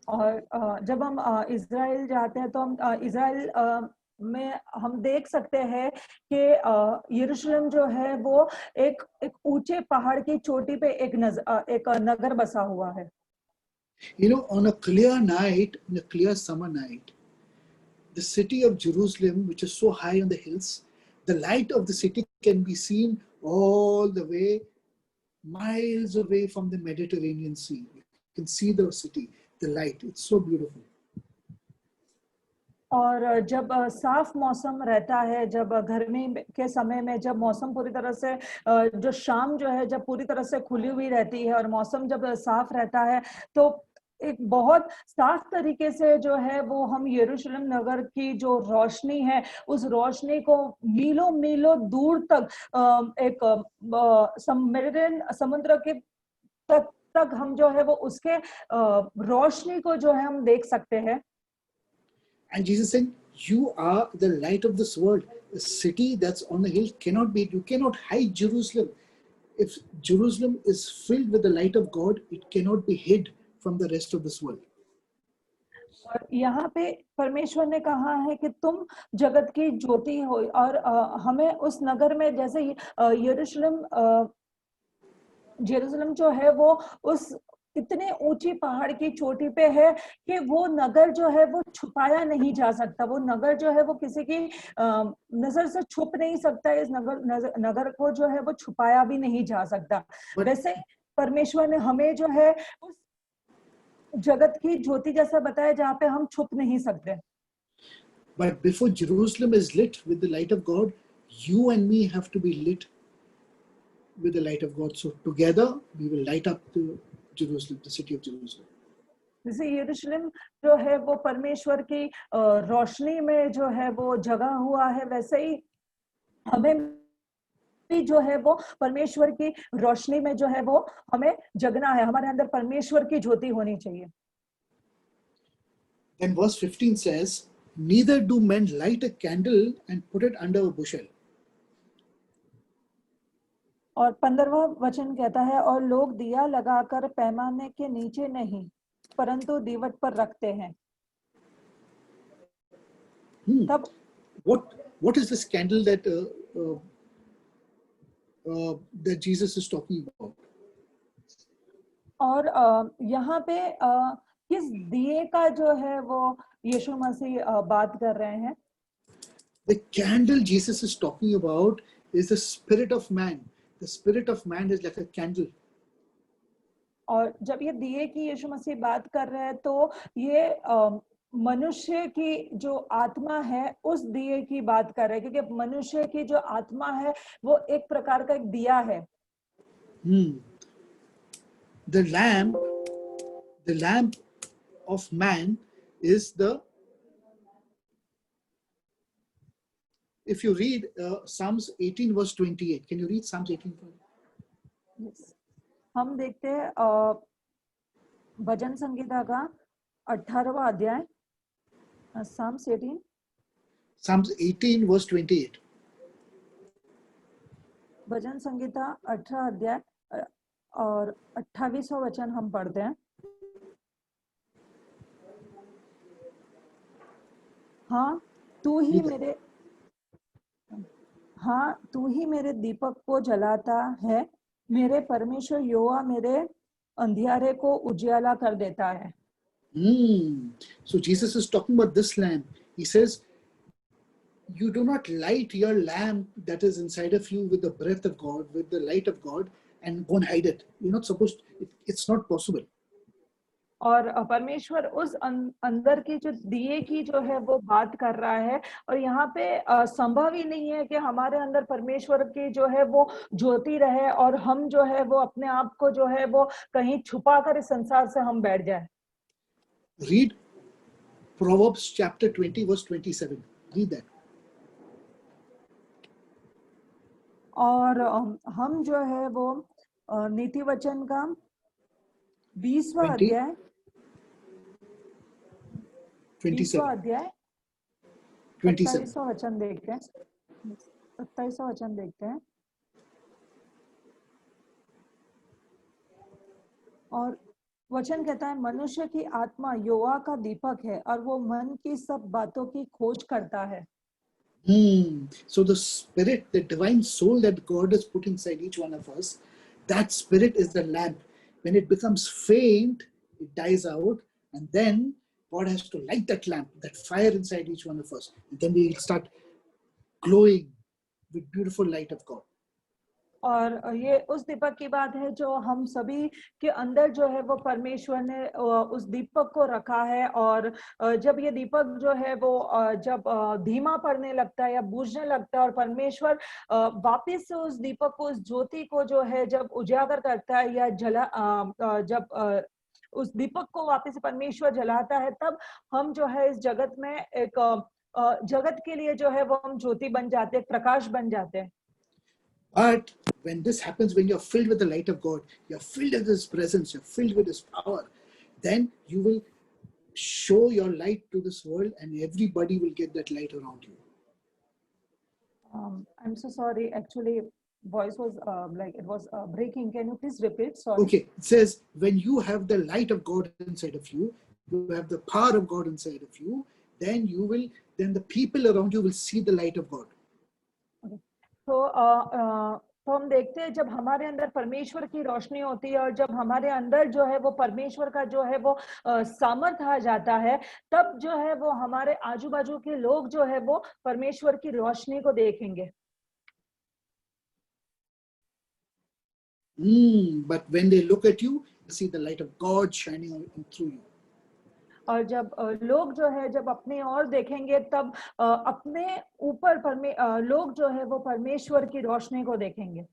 और जब हम इज़राइल जाते हैं तो हम इज़राइल में हम देख सकते हैं कि यरूशलेम जो है वो एक ऊंचे पहाड़ की चोटी पे एक नगर बसा हुआ है। You know, on a clear night, on a clear summer night, the city of Jerusalem, which is so high on the hills, the light of the city can be seen all the way, miles away from the Mediterranean Sea. You can see the city, the light. It's so beautiful. और जब साफ मौसम रहता है, जब गर्मी के समय में जब मौसम पूरी तरह से जो शाम जो है जब पूरी तरह से खुली हुई रहती है और मौसम जब साफ रहता है, तो एक बहुत साफ तरीके से जो है वो हम यरूशलेम नगर की जो रोशनी है, उस रोशनी को मीलों मीलों दूर तक एक समुद्र के तक हम जो है वो उसके रोशनी को जो है हम देख सकते हैं। And Jesus said, you are the light of this world. A city that's on the hill cannot be, you cannot hide Jerusalem. If Jerusalem is filled with the light of God, it cannot be hid from the rest of this world. और यहाँ पे परमेश्वर ने कहा है कि तुम जगत की ज्योति हो, और हमें उस नगर में, जैसे जेरूसलम जो है वो उस इतने ऊंची पहाड़ की चोटी पे है कि वो नगर जो है वो छुपाया नहीं जा सकता। वो नगर जो है वो किसी की नजर से छुप नहीं सकता। इस नगर को जो है वो छुपाया भी नहीं जा सकता। वैसे परमेश्वर ने हमें जो है उस जगत की ज्योति जैसा बताया जहाँ पे हम छुप नहीं सकते। But before Jerusalem is lit with the light of God, you and me have to be lit with the light of God. So together we will light up the Jerusalem, the city of Jerusalem. जैसे यरूशलेम जो है वो परमेश्वर की रोशनी में जो है वो जगा हुआ है, वैसे ही हमें भी जो है वो परमेश्वर की रोशनी में जो है वो हमें जगना है। हमारे अंदर परमेश्वर की ज्योति होनी चाहिए। Then verse 15 says, neither do men light a candle and put it under a bushel. और 15वां वचन कहता है, और लोग दिया लगाकर पैमाने के नीचे नहीं परंतु दीवट पर रखते हैं। तब what is this candle that that Jesus is talking about? और यहाँ पे किस दिए का जो है वो यीशु मसीह बात कर रहे हैं? The candle Jesus is talking about is the spirit of man. The spirit of man is like a candle. और जब ये दिए की यीशु मसीह बात कर रहे हैं तो ये मनुष्य की जो आत्मा है उस दिए की बात कर रहे हैं, क्योंकि मनुष्य की जो आत्मा है वो एक प्रकार का एक दिया है। The lamp of man is the, if you read Psalms 18 verse 28, can you read Psalms 18? Yes. हम देखते हैं भजन संगीता का 18वां अध्याय, Psalms 18 verse 28. भजन संगीता 18 अध्याय और 28वां वचन हम पढ़ते हैं। हाँ तू ही मेरे दीपक को जलाता है, मेरे परमेश्वर यहोवा मेरे अंधियारे को उजियाला कर देता है। So Jesus is talking about this lamp. He says, you do not light your lamp that is inside of you with the breath of God, with the light of God, and go and hide it. You're not supposed to, it's not possible. और परमेश्वर उस अंदर की जो दिए की जो है वो बात कर रहा है। और यहाँ पे संभव ही नहीं है कि हमारे अंदर परमेश्वर की जो है वो ज्योति रहे और हम जो है वो अपने आप को जो है वो कहीं छुपा कर इस संसार से हम बैठ जाए। Read Proverbs chapter 20 verse 27. Read that. और हम जो है वो नीति वचन का 20वां 20, अध्याय 27. 27वां वचन देखते हैं। 27वां वचन देखते हैं। और वचन कहता है, मनुष्य की आत्मा यहोवा का दीपक है और वो मन की सब बातों की खोज करता है। So the spirit, the divine soul that God has put inside each one of us, that spirit is the lamp. When it becomes faint, it dies out, and then God has to light that lamp, that fire inside each one of us, and then we start glowing with beautiful light of God. और ये उस दीपक की बात है जो हम सभी के अंदर जो है वो परमेश्वर ने उस दीपक को रखा है। और जब ये दीपक जो है वो जब धीमा पड़ने लगता है या बुझने लगता है और परमेश्वर वापस से उस दीपक को, उस ज्योति को जो है जब उजागर करता है या जब उस दीपक को वापस से परमेश्वर जलाता है, तब हम जो है इस जगत में एक जगत के लिए जो है वो हम ज्योति बन जाते हैं, प्रकाश बन जाते हैं। But when this happens, when you're filled with the light of God, you're filled with His presence, you're filled with His power, then you will show your light to this world and everybody will get that light around you. I'm so sorry. Actually, voice was like it was breaking. Can you please repeat? Sorry. Okay, it says when you have the light of God inside of you, you have the power of God inside of you, then the people around you will see the light of God. Okay. तो हम देखते हैं जब हमारे अंदर परमेश्वर की रोशनी होती है और जब हमारे अंदर जो है वो परमेश्वर का जो है वो सामर्थ्य आ जाता है, तब जो है वो हमारे आजू बाजू के लोग जो है वो परमेश्वर की रोशनी को देखेंगे। But when they look at you, they see the light of God shining through you. और जब लोग जो है जब अपने ओर देखेंगे, तब अपने ऊपर लोग जो है वो परमेश्वर की रोशनी को देखेंगे।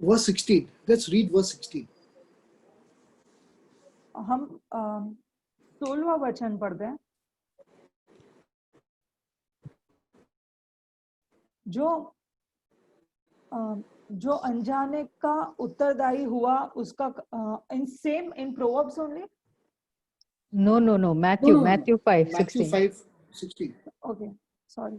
Verse 16. Let's read verse 16. हम 16वां वचन पढ़ते हैं। जो अनजाने का उत्तरदायी हुआ उसका in Proverbs only? No, Matthew 5:16. Matthew 5:16. Okay, sorry.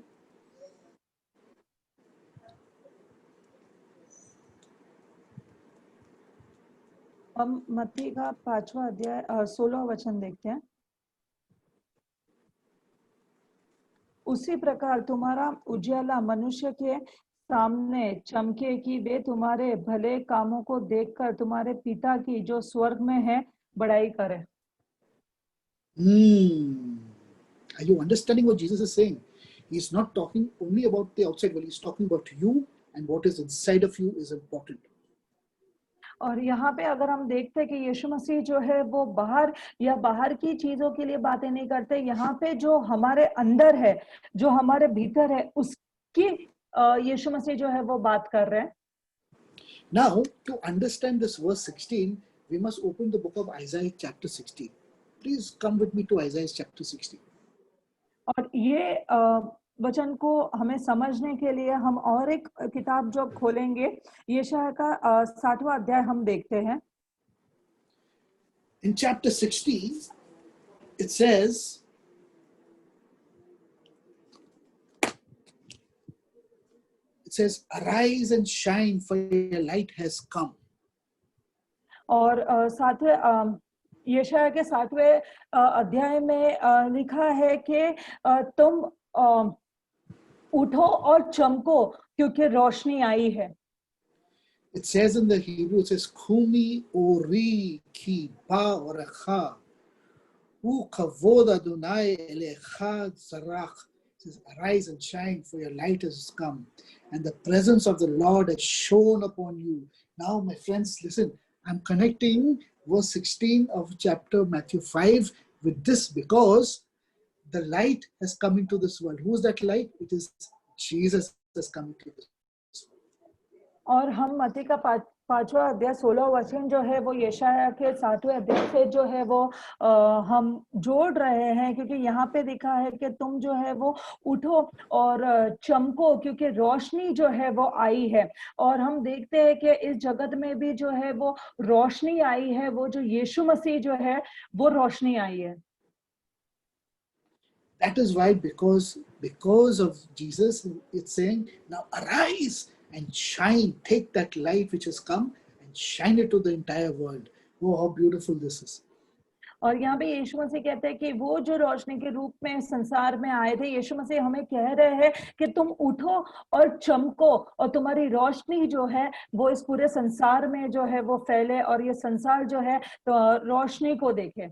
हम मत्ती का 5वां अध्याय 16वां वचन देखते हैं। उसी प्रकार तुम्हारा उजियाला मनुष्य के सामने चमके कि वे तुम्हारे भले कामों को देखकर तुम्हारे पिता की जो स्वर्ग में है बड़ाई करे। Are you understanding what Jesus is saying? He's not talking only about the outside world. He's talking about you, and what is inside of you is important. और यहाँ पे अगर हम देखते हैं कि यीशु मसीह जो है वो बाहर या बाहर की चीजों के लिए बातें नहीं करते, यहाँ पे जो हमारे अंदर है, जो हमारे भीतर है, उसकी यीशु मसीह जो है वो बात कर रहे हैं। Now, to understand this verse 16, we must open the book of Isaiah chapter 60. Please come with me to Isaiah chapter 60. और ये वचन को हमें समझने के लिए हम और एक किताब जो खोलेंगे, यशायाह का 60वां अध्याय हम देखते हैं। In chapter 60, it says, arise and shine, for your light has come. और सातवें यशायाह के 60वें अध्याय में लिखा है कि तुम उठो और चमको क्योंकि रोशनी आई है। It says in the Hebrew, it says, Kumi ori ki ba orecha, u kavod Adonai elecha zarach. It says, arise and shine, for your light has come, and the presence of the Lord has shone upon you. Now, my friends, listen, I'm connecting verse 16 of chapter Matthew 5 with this, because the light has come into this world. Who is that light? It is Jesus has come into this world. और हम मत्ती का पांचवा अध्याय 16 वचन जो है वो यशाया के 7वें अध्याय से जो है वो हम जोड़ रहे हैं, क्योंकि यहाँ पे लिखा है कि तुम जो है वो उठो और चमको, क्योंकि रोशनी जो है वो आई है। और हम देखते हैं कि इस जगत में भी जो है वो रोशनी आई है, वो जो यीशु मसीह जो है वो रोशनी आई है। That is why, because of Jesus, it's saying, now arise and shine. Take that light which has come and shine it to the entire world. Oh, how beautiful this is. और यहाँ पे यीशु मसीह कहते हैं कि वो जो रोशनी के रूप में संसार में आए थे, यीशु मसीह हमें कह रहे हैं कि तुम उठो और चमको, और तुम्हारी रोशनी जो है वो इस पूरे संसार में जो है वो फैले, और ये संसार जो है तो रोशनी को देखे।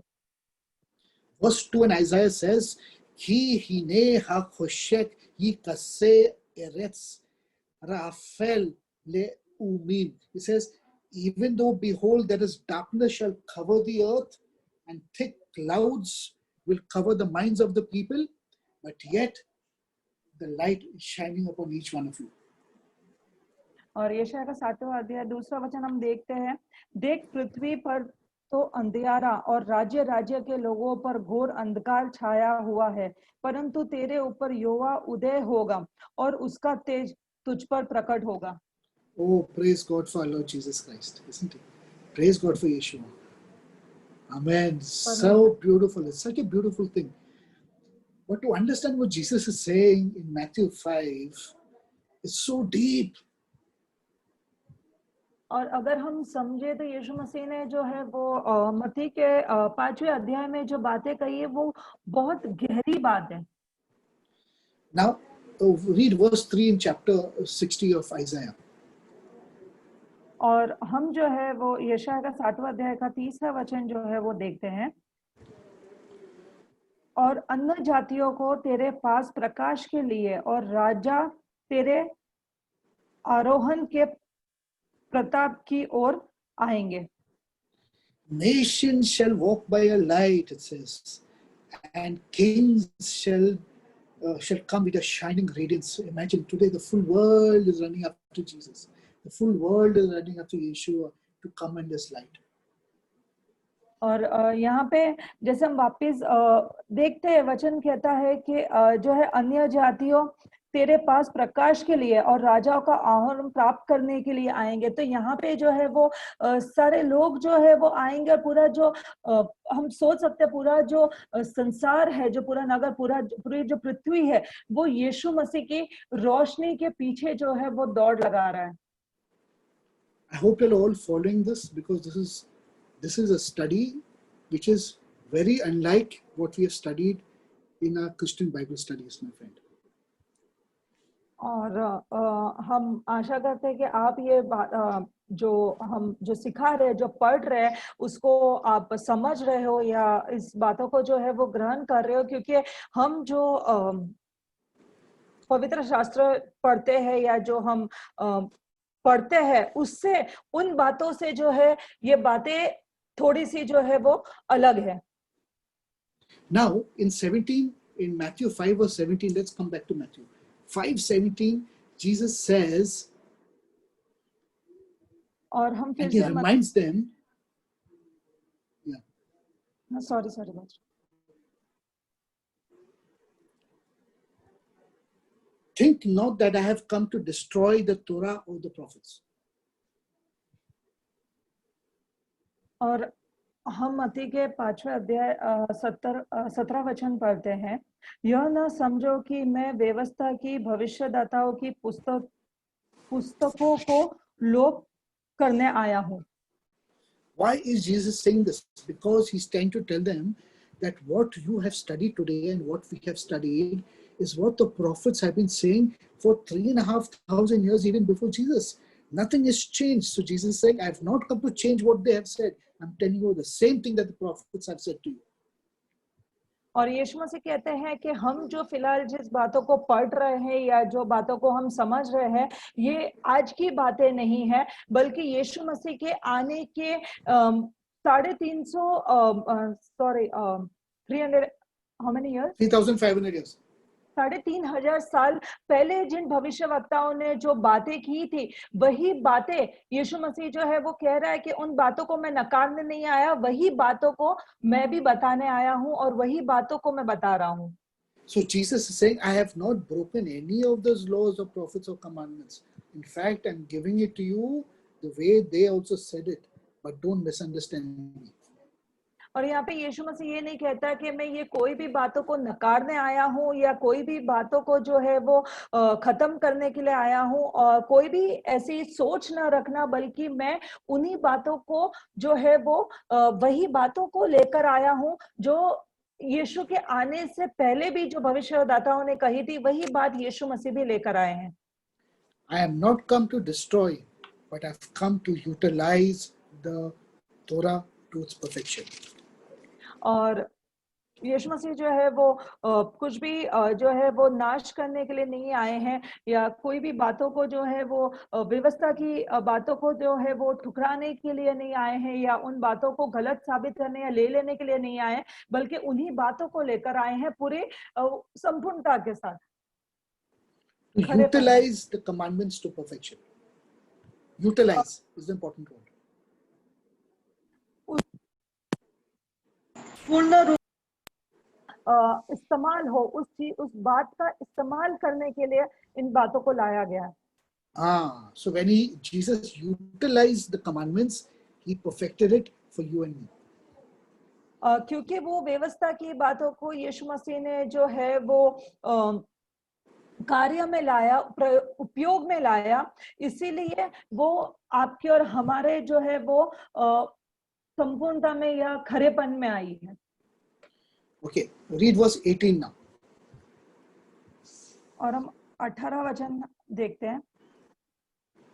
Verse 2 in Isaiah says, Ki hine ha-choshek yikase eretz Raphael le umin. He says, even though behold there is darkness shall cover the earth, and thick clouds will cover the minds of the people, but yet the light is shining upon each one of you. और यशाया का 7वां अध्याय 2वां वचन हम देखते हैं, देख पृथ्वी पर तो अंधियारा और राज्य राज्य के लोगों पर घोर अंधकार छाया हुआ है, परंतु तेरे ऊपर यहोवा उदय होगा और उसका तेज तुझ पर प्रकट होगा। Oh, praise God for our Lord Jesus Christ, isn't it? Praise God for Yeshua. Amen. So beautiful. It's such a beautiful thing. But to understand what Jesus is saying in Matthew 5 is so deep. और अगर हम समझे तो यीशु मसीह ने जो है वो मत्ती के 5वें अध्याय में जो बातें कही है वो बहुत गहरी बात है। Now, read verse 3 in chapter 60 of Isaiah. और हम जो है वो यशाया का 7वां अध्याय का 30वां वचन जो है वो देखते हैं, और अन्य जातियों को तेरे पास प्रकाश के लिए और राजा तेरे आरोहण के प्रताप की ओर आएंगे। Nations shall walk by a light, it says, and kings shall come with a shining radiance. Imagine today the full world is running after Jesus. The full world is running after Yeshua to come in this light. और यहाँ पे जैसे हम वापस देखते हैं, वचन कहता है कि जो है अन्य जातियों तेरे पास प्रकाश के लिए और राजाओं का आरोहण प्राप्त करने के लिए आएंगे। तो यहाँ पे जो है वो सारे लोग जो है वो आएंगे, और पूरा जो हम सोच सकते हैं पूरा जो संसार है, जो पूरा नगर, पूरी जो पृथ्वी है, वो यीशु मसीह की रोशनी के पीछे जो है वो दौड़ लगा रहा है। I hope you're all following this, because this is a study which is very unlike what we have studied in our Christian Bible studies, my friend. और हम आशा करते हैं कि आप ये जो हम जो सिखा रहे हैं, जो पढ़ रहे हैं, उसको आप समझ रहे हो या इस बातों को जो है वो ग्रहण कर रहे हो, क्योंकि हम जो पवित्र शास्त्र पढ़ते हैं या जो हम पढ़ते हैं, उससे उन बातों से जो है ये बातें थोड़ी सी जो है वो अलग है। Now in Matthew 5 verse 17, let's come back to Matthew 5:17. Jesus says, और हम फिर and he से reminds them, sorry think not that I have come to destroy the Torah or the prophets. और हम मत्ती के 5वें अध्याय 17 वचन पढ़ते हैं, यह न समझो कि मैं व्यवस्था की भविष्यदाताओं की पुस्तकों को लोप करने आया हूँ। Why is Jesus saying this? Because he's trying to tell them that what you have studied today and what we have studied is what the prophets have been saying for 3,500 years, even before Jesus. Nothing has changed. So Jesus is saying, I have not come to change what they have said. I'm telling you the same thing that the prophets have said to you. और यीशु मसीह कहते हैं कि हम जो फिलहाल जिस बातों को पढ़ रहे हैं या जो बातों को हम समझ रहे हैं, ये आज की बातें नहीं है, बल्कि यीशु मसीह के आने के 350 sorry 300 how many years 3,500 years 3,500 साल पहले जिन भविष्यवक्ताओं ने जो बातें की थी वही बातें यीशु मसीह जो है वो कह रहा है कि उन बातों को मैं नकारने नहीं आया, वही बातों को मैं भी बताने आया हूं और वही बातों को मैं बता रहा हूं. So Jesus is saying, I have not broken any of those laws or prophets or commandments. In fact, I'm giving it to you the way they also said it, but don't misunderstand me. और यहाँ पे यीशु मसीह ये नहीं कहता कि मैं ये कोई भी बातों को नकारने आया हूँ या कोई भी बातों को जो है वो खत्म करने के लिए आया हूँ और कोई भी ऐसी सोच ना रखना, बल्कि मैं उन्हीं बातों को जो है वो वही बातों को लेकर आया हूँ जो यीशु के आने से पहले भी जो भविष्यवक्ताओं ने कही थी, वही बात यीशु मसीह भी लेकर आए हैं. I am not come to destroy, but I've come to utilize the Torah to its perfection. और यीशु मसीह जो है वो कुछ भी जो है वो नाश करने के लिए नहीं आए हैं या कोई भी बातों को जो है वो व्यवस्था की बातों को जो है वो ठुकराने के लिए नहीं आए हैं या उन बातों को गलत साबित करने या ले लेने के लिए नहीं आए, बल्कि उन्हीं बातों को लेकर आए हैं पूरे संपूर्णता के साथ. To utilize the commandments to perfection. Utilize is the important word. पूर्ण रूप इस्तेमाल हो, उस बात का इस्तेमाल करने के लिए इन बातों को लाया गया. So when Jesus utilized the commandments, he perfected it for you and me. क्योंकि वो व्यवस्था की बातों को यीशु मसीह ने जो है वो कार्य में लाया, उपयोग में लाया, इसीलिए वो आपके और हमारे जो है वो संपूर्णता में या खरेपन में आई है. Okay, read verse 18 now. और हम 18 वचन देखते हैं.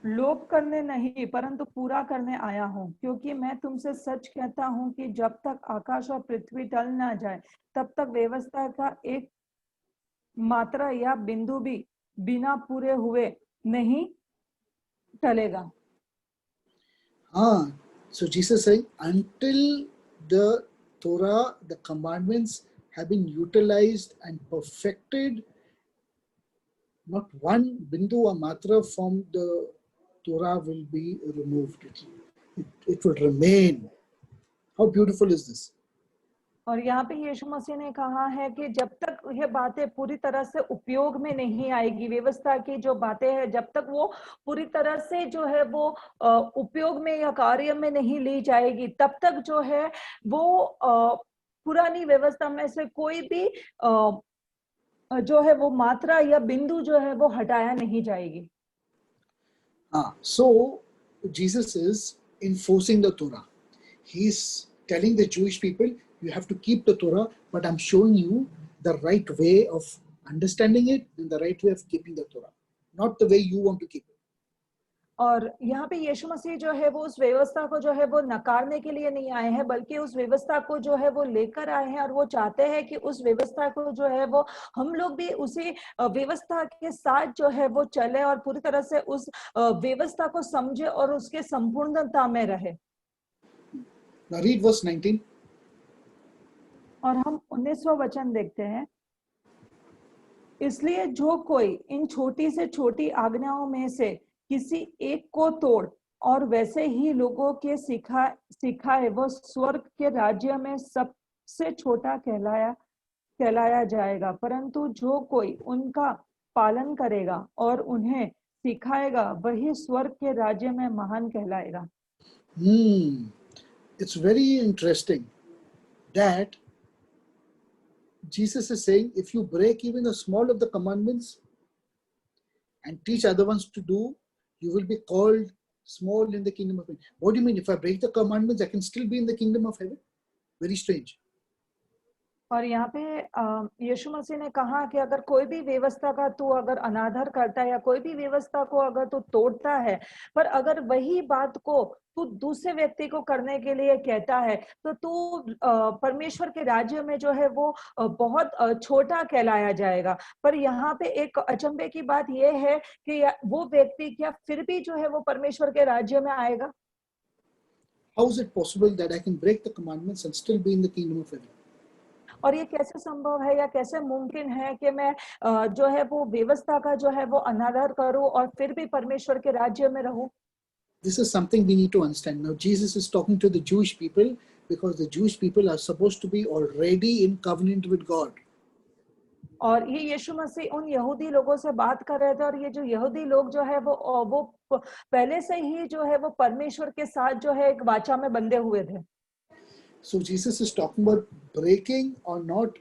लोभ करने नहीं परंतु पूरा करने आया हूं, क्योंकि मैं तुमसे सच कहता हूं कि जब तक आकाश और पृथ्वी टल ना जाए तब तक व्यवस्था का एक मात्रा या बिंदु भी बिना पूरे हुए नहीं टलेगा. So Jesus saying, until the Torah, the commandments have been utilized and perfected, not one bindu or matra from the Torah will be removed. It will remain. How beautiful is this? और यहाँ पे यीशु मसीह ने कहा है कि जब तक ये बातें पूरी तरह से उपयोग में नहीं आएगी, व्यवस्था की जो बातें हैं जब तक वो पूरी तरह से जो है वो उपयोग में या कार्य में नहीं ली जाएगी, तब तक जो है वो पुरानी व्यवस्था में से कोई भी जो है वो मात्रा या बिंदु जो है वो हटाया नहीं जाएगी. So Jesus is enforcing the Torah. He's telling the Jewish people, you have to keep the Torah, but I'm showing you the right way of understanding it and the right way of keeping the Torah, not the way you want to keep it. और यहाँ पे यीशु मसीह जो है वो उस व्यवस्था को जो है वो नकारने के लिए नहीं आए हैं, बल्कि उस व्यवस्था को जो है वो लेकर आए हैं और वो चाहते हैं कि उस व्यवस्था को जो है वो हम लोग भी उसी व्यवस्था के साथ जो है वो चले और पूरी तरह से उस व्यवस्था को समझे और उसके संपूर्णता में रहे. Now read verse 19. और हम 19वां वचन देखते हैं. इसलिए जो कोई इन छोटी से छोटी आज्ञाओं में से किसी एक को तोड़ और वैसे ही लोगों के सिखाए वो स्वर्ग के राज्य में सबसे छोटा कहलाया जाएगा, परंतु जो कोई उनका पालन करेगा और उन्हें सिखाएगा वही स्वर्ग के राज्य में महान कहलाएगा. It's very interesting that Jesus is saying, if you break even the small of the commandments and teach other ones to do, you will be called small in the kingdom of heaven. What do you mean? If I break the commandments, I can still be in the kingdom of heaven? Very strange. और यहाँ पे यीशु मसीह ने कहा कि अगर कोई भी व्यवस्था का तू अगर अनादर करता है या कोई भी व्यवस्था को अगर तू तोड़ता है, पर अगर वही बात को तू दूसरे व्यक्ति को करने के लिए कहता है तो तू परमेश्वर के राज्य में जो है वो बहुत छोटा कहलाया जाएगा. पर यहाँ पे एक अचंभे की बात यह है कि वो व्यक्ति क्या फिर भी जो है वो परमेश्वर के राज्य में आएगा? How is it possible that I can break the commandments and still be in the kingdom of heaven? और ये कैसे संभव है या कैसे मुमकिन है कि मैं जो है वो व्यवस्था का जो है वो अनादर करूं और फिर भी परमेश्वर के राज्य में रहूं? This is something we need to understand. Now, Jesus is talking to the Jewish people because the Jewish people are supposed to be already in covenant with God. और ये यीशु मसीह उन यहूदी लोगों से बात कर रहे थे और ये जो यहूदी लोग जो है वो पहले से ही जो है वो परमेश्वर के साथ जो है एक वाचा में बंधे हुए थे. So Jesus is talking about breaking or not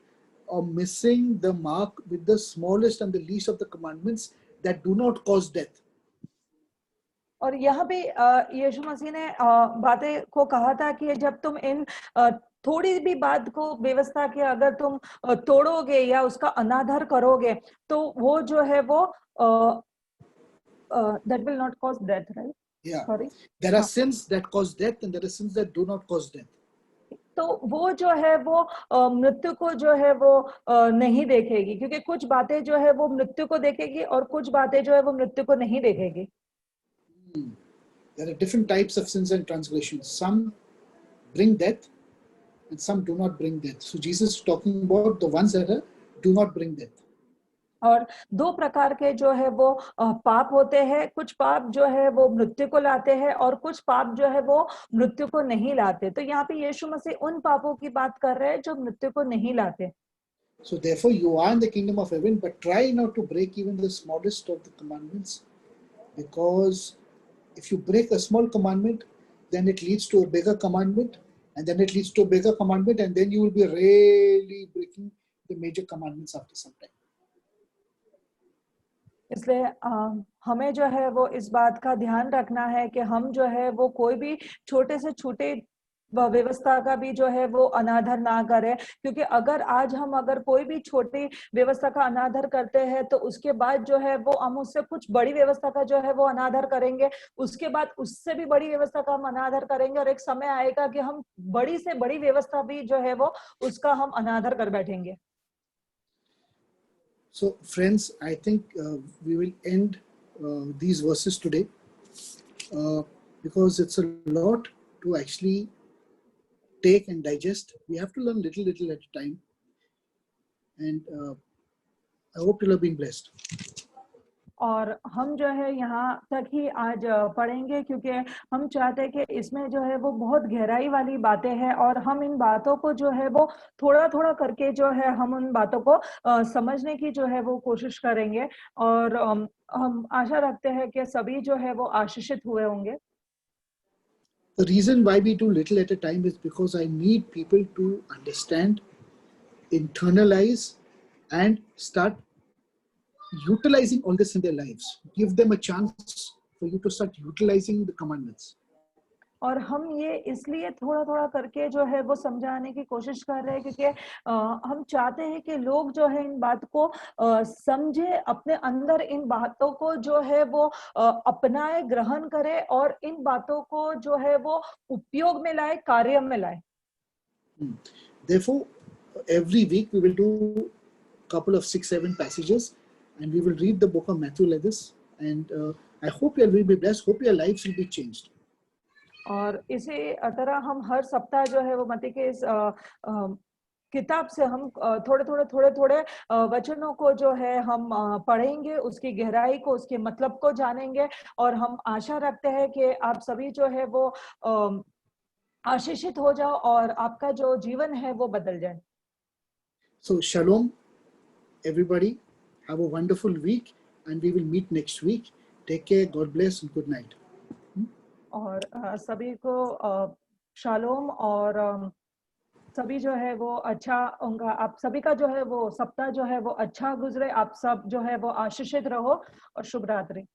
or missing the mark with the smallest and the least of the commandments that do not cause death. और यहाँ भी यीशु मसीह ने बातें को कहा था कि जब तुम इन थोड़ी भी बात को व्यवस्था के अगर तुम तोड़ोगे या उसका अनादर करोगे तो वो जो है वो that will not cause death, right? Yeah. Sorry. There are sins that cause death and there are sins that do not cause death. तो वो जो है वो मृत्यु को जो है वो नहीं देखेगी क्योंकि कुछ बातें जो है वो मृत्यु को देखेगी और कुछ बातें जो है वो मृत्यु को नहीं देखेगी. There are different types of sins and transgressions. Some bring death and some do not bring death. So Jesus is talking about the ones that do not bring death. और दो प्रकार के जो है वो पाप होते हैं. कुछ पाप जो है वो मृत्यु को लाते हैं और कुछ पाप जो है वो मृत्यु को नहीं लाते. तो यहाँ पे यीशु मसीह उन पापों की बात कर रहे हैं जो मृत्यु को नहीं लाते. So therefore you are in the kingdom of heaven, but try not to break even the smallest of the commandments, because if you break a small commandment, then it leads to a bigger commandment, and then it leads to a bigger commandment, and then you will be really breaking the major commandments after some time. इसलिए हमें जो है वो इस बात का ध्यान रखना है कि हम जो है वो कोई भी छोटे से छोटे व्यवस्था का भी जो है वो अनादर ना करें, क्योंकि अगर आज हम अगर कोई भी छोटी व्यवस्था का अनादर करते हैं तो उसके बाद जो है वो हम उससे कुछ बड़ी व्यवस्था का जो है वो अनादर करेंगे, उसके बाद उससे भी बड़ी व्यवस्था का हम अनादर करेंगे और एक समय आएगा कि हम बड़ी से बड़ी व्यवस्था भी जो है वो उसका हम अनादर कर बैठेंगे. So friends, I think we will end these verses today because it's a lot to actually take and digest. We have to learn little at a time, and I hope you'll have been blessed. और हम जो है यहाँ तक ही आज पढ़ेंगे क्योंकि हम चाहते हैं कि इसमें जो है वो बहुत गहराई वाली बातें हैं और हम इन बातों को जो है वो थोड़ा थोड़ा करके जो है हम उन बातों को समझने की जो है वो कोशिश करेंगे और हम आशा रखते हैं कि सभी जो है वो आशीषित हुए होंगे. The reason why we do little at a time is because I need people to understand, internalize, and start utilizing all this in their lives. Give them a chance for you to start utilizing the commandments. और हम ये इसलिए थोड़ा थोड़ा करके जो है वो समझाने की कोशिश कर रहे हैं क्योंकि हम चाहते हैं कि लोग जो है इन बात को समझे, अपने अंदर इन बातों को जो है वो अपनाए, ग्रहण करे और इन बातों को जो है वो उपयोग में लाए, कार्य में लाए. Therefore, every week we will do a couple of 6-7 passages and we will read the book of Matthew like this, and I hope you will be blessed. Hope your lives will be changed. और इसी तरह हम हर सप्ताह जो है वो मत्ती के इस किताब से हम थोड़े वचनों को जो है हम पढ़ेंगे, उसकी गहराई को, उसके मतलब को जानेंगे और हम आशा रखते हैं कि आप सभी जो है वो आशीषित हो जाओ और आपका जो जीवन है वो बदल जाए. So shalom everybody, have a wonderful week and we will meet next week. Take care, God bless and good night. और सभी को शालोम और सभी जो है वो अच्छा उनका, आप सभी का जो है वो सप्ताह जो है वो अच्छा गुजरे, आप सब जो है वो आशीषित रहो और शुभ रात्रि.